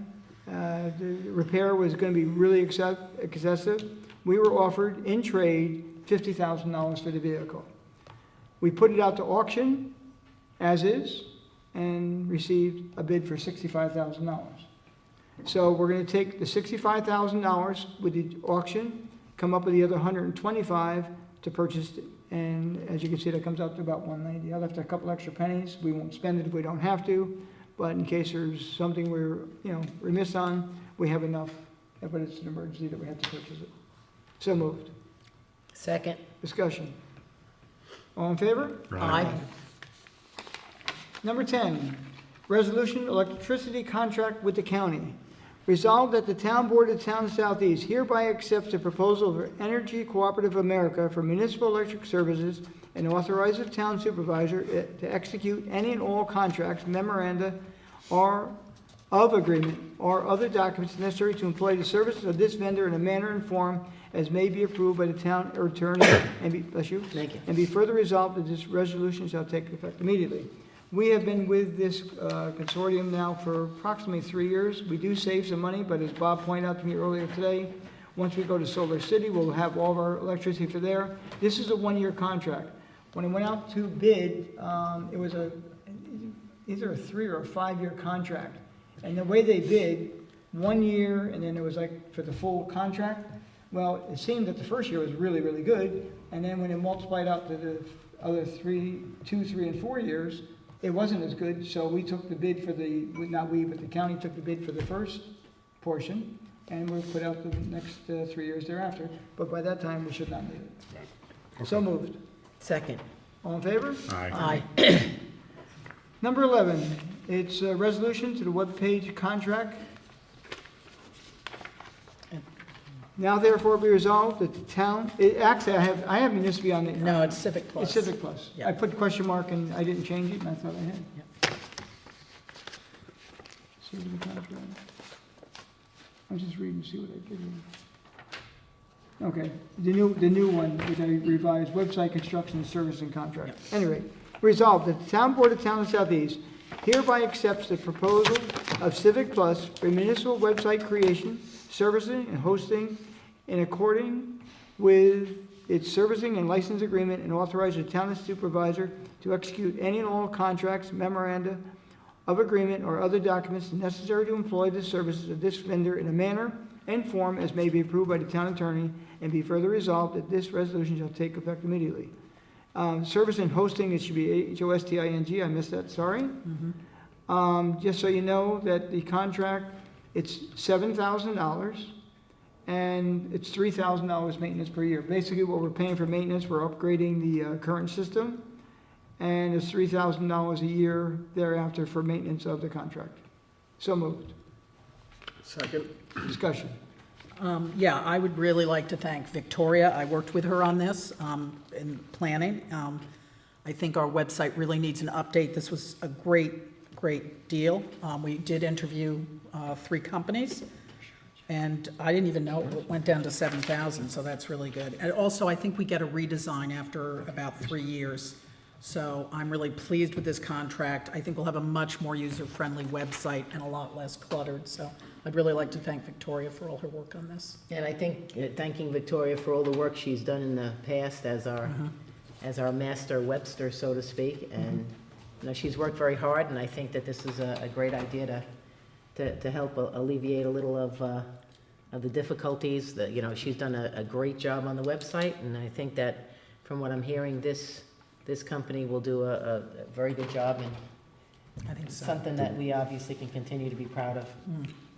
The repair was going to be really excessive. We were offered in trade $50,000 for the vehicle. We put it out to auction as is and received a bid for $65,000. So we're going to take the $65,000 with the auction, come up with the other $125,000 to purchase it. And as you can see, that comes out to about $190,000. I left a couple extra pennies. We won't spend it if we don't have to, but in case there's something we're, remiss on, we have enough. But it's an emergency that we have to purchase it. So moved. Second. Discussion. All in favor? Aye. Number 10, resolution electricity contract with the county. Resolved that the town board of the town of Southeast hereby accepts the proposal of Energy Cooperative America for municipal electric services and authorizes the town supervisor to execute any and all contracts, memoranda, or of agreement, or other documents necessary to employ the services of this vendor in a manner and form as may be approved by the town attorney, and be, bless you. Thank you. And be further resolved that this resolution shall take effect immediately. We have been with this consortium now for approximately 3 years. We do save some money, but as Bob pointed out to me earlier today, once we go to Solar City, we'll have all of our electricity for there. This is a one-year contract. When I went out to bid, it was either a 3 or a 5-year contract. And the way they bid, 1 year, and then it was like for the full contract. Well, it seemed that the first year was really, really good. And then when it multiplied out to the other 2, 3, and 4 years, it wasn't as good, so we took the bid for the, not we, but the county took the bid for the first portion, and we'll put out the next 3 years thereafter, but by that time, we should not need it. So moved. Second. All in favor? Aye. Number 11, it's a resolution to the webpage contract. Now therefore be resolved that the town, actually, I have municipal on the. No, it's Civic Plus. It's Civic Plus. Yeah. I put question mark and I didn't change it, and I thought I had. See the contract. I'm just reading to see what I did here. Okay, the new one, which I revised, website construction and service and contract. Anyway, resolved that the town board of town of Southeast hereby accepts the proposal of Civic Plus for municipal website creation, servicing, and hosting in according with its servicing and license agreement and authorize the town supervisor to execute any and all contracts, memoranda of agreement, or other documents necessary to employ the services of this vendor in a manner and form as may be approved by the town attorney, and be further resolved that this resolution shall take effect immediately. Service and hosting, it should be HOSTING, I missed that, sorry. Just so you know that the contract, it's $7,000, and it's $3,000 maintenance per year. Basically, what we're paying for maintenance, we're upgrading the current system, and it's $3,000 a year thereafter for maintenance of the contract. So moved. Second. Discussion. Yeah, I would really like to thank Victoria. I worked with her on this in planning. I think our website really needs an update. This was a great deal. We did interview 3 companies, and I didn't even know it went down to 7,000, so that's really good. And also, I think we get a redesign after about 3 years. So I'm really pleased with this contract. I think we'll have a much more user-friendly website and a lot less cluttered. So I'd really like to thank Victoria for all her work on this. And I think thanking Victoria for all the work she's done in the past as our master Webster, so to speak. And you know, she's worked very hard, and I think that this is a great idea to help alleviate a little of the difficulties. That, you know, she's done a great job on the website, and I think that from what I'm hearing, this company will do a very good job, and I think so. something that we obviously can continue to be proud of.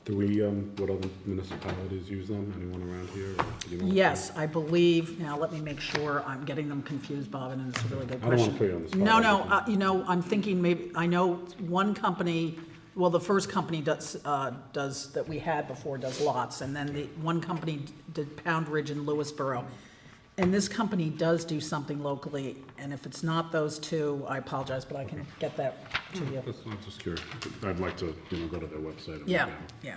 Do we, what other municipalities use them? Anyone around here? Or do you know? Yes, I believe, now let me make sure I'm getting them confused, Bob, and it's a really good I don't question. want to put you on the spot. No, you know, I'm thinking maybe, I know one company, well, the first company does, that we had before does lots, and then the one company did Pound Ridge in Lewisboro. And this company does do something locally, and if it's not those two, I apologize, but I can get that to you. I'm just curious. I'd like to, go to their website. and Yeah, look at yeah.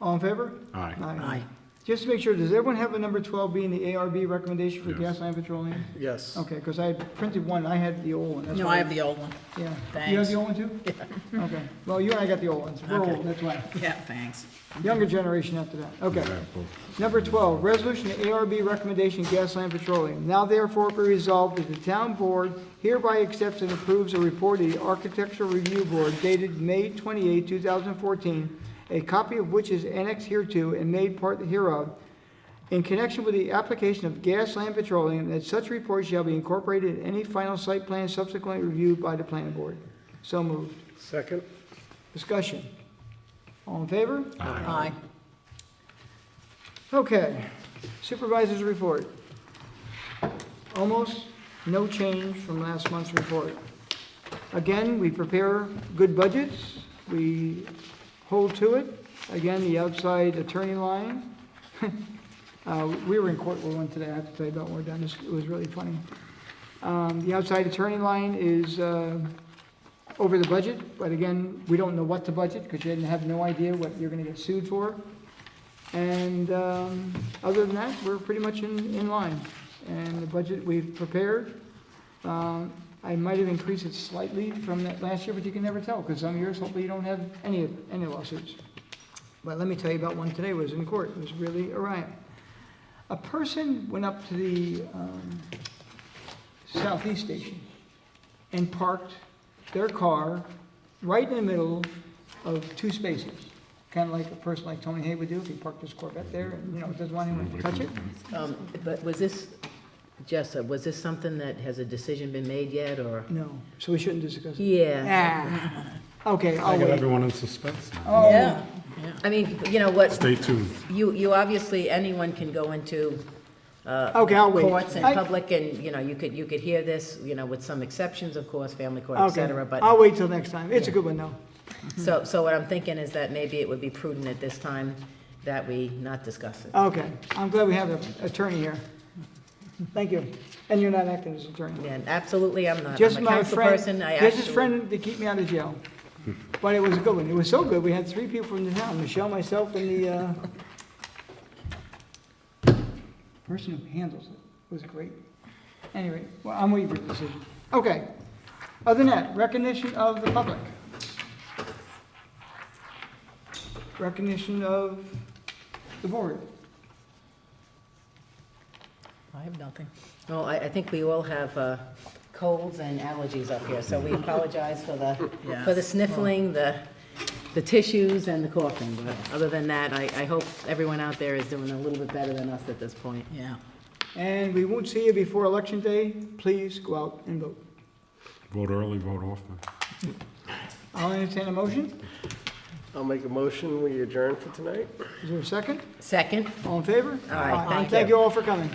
All in favor? Aye. Aye. Just to make sure, does everyone have a number 12 being the ARB recommendation for Yes. gasoline petroleum? Yes. Okay, because I had printed one, I had the old one. That's No, why I have the old one. Yeah. You have Thanks. the old one too? Yeah. Okay, well, you and I got the old ones, we're Okay. old, that's why. Yeah, thanks. Younger generation after that, okay. Yeah, both. Number 12, resolution to ARB recommendation gasoline petroleum. Now therefore be resolved that the town board hereby accepts and approves a report of the Architectural Review Board dated May 28, 2014, a copy of which is annexed hereto and made part hereof, in connection with the application of gasoline petroleum, that such report shall be incorporated in any final site plan subsequently reviewed by the planning board. So moved. Second. Discussion. All in favor? Aye. Okay, supervisor's report. Almost no change from last month's report. Again, we prepare good budgets, we hold to it. Again, the outside attorney line. We were in court with one today, I have to tell you about when we're done, it was really funny. The outside attorney line is over the budget, but again, we don't know what to budget, because you have no idea what you're gonna get sued for. And other than that, we're pretty much in line. And the budget we've prepared, I might have increased it slightly from that last year, but you can never tell, because some years, hopefully, you don't have any lawsuits. But let me tell you about one today, it was in court, it was really a riot. A person went up to the Southeast Station and parked their car right in the middle of 2 spaces. Kind of like a person like Tony Hay would do if he parked his Corvette there and, doesn't want anyone to touch it. But was this, Jess, was this something that, has a decision been made yet, or? No, so we shouldn't discuss it. Yeah. Ah, okay, I I'll got wait. everyone in suspense now. Oh, Yeah. I mean, you know what, Stay tuned. you obviously, anyone can go into Okay, I'll wait. courts and I- public, and, you could hear this, with some exceptions, of course, family court, et cetera, Okay, but. I'll wait till next time. It's a good one, though. So what I'm thinking is that maybe it would be prudent at this time that we not discuss it. Okay, I'm glad we have an attorney here. Thank you. And you're not acting as attorney. And absolutely, I'm not. Just I'm a my council friend, person. I just his actually- friend to keep me out of jail. But it was a good one. It was so good, we had 3 people from the town, Michelle, myself, and the person who handles it. It was great. Anyway, well, I'm waiting for the decision. Okay. Other than that, recognition of the public. Recognition of the board. I have nothing. Well, I think we all have colds and allergies up here, so we apologize for the sniffling, the tissues, and the coughing. But other than that, I hope everyone out there is doing a little bit better than us at this point. Yeah. And we won't see you before Election Day. Please go out and vote. Vote early, vote often. I'll entertain a motion. I'll make a motion, we adjourn for tonight. Is there a second? Second? All in favor? Aye, thank Thank you. you all for coming.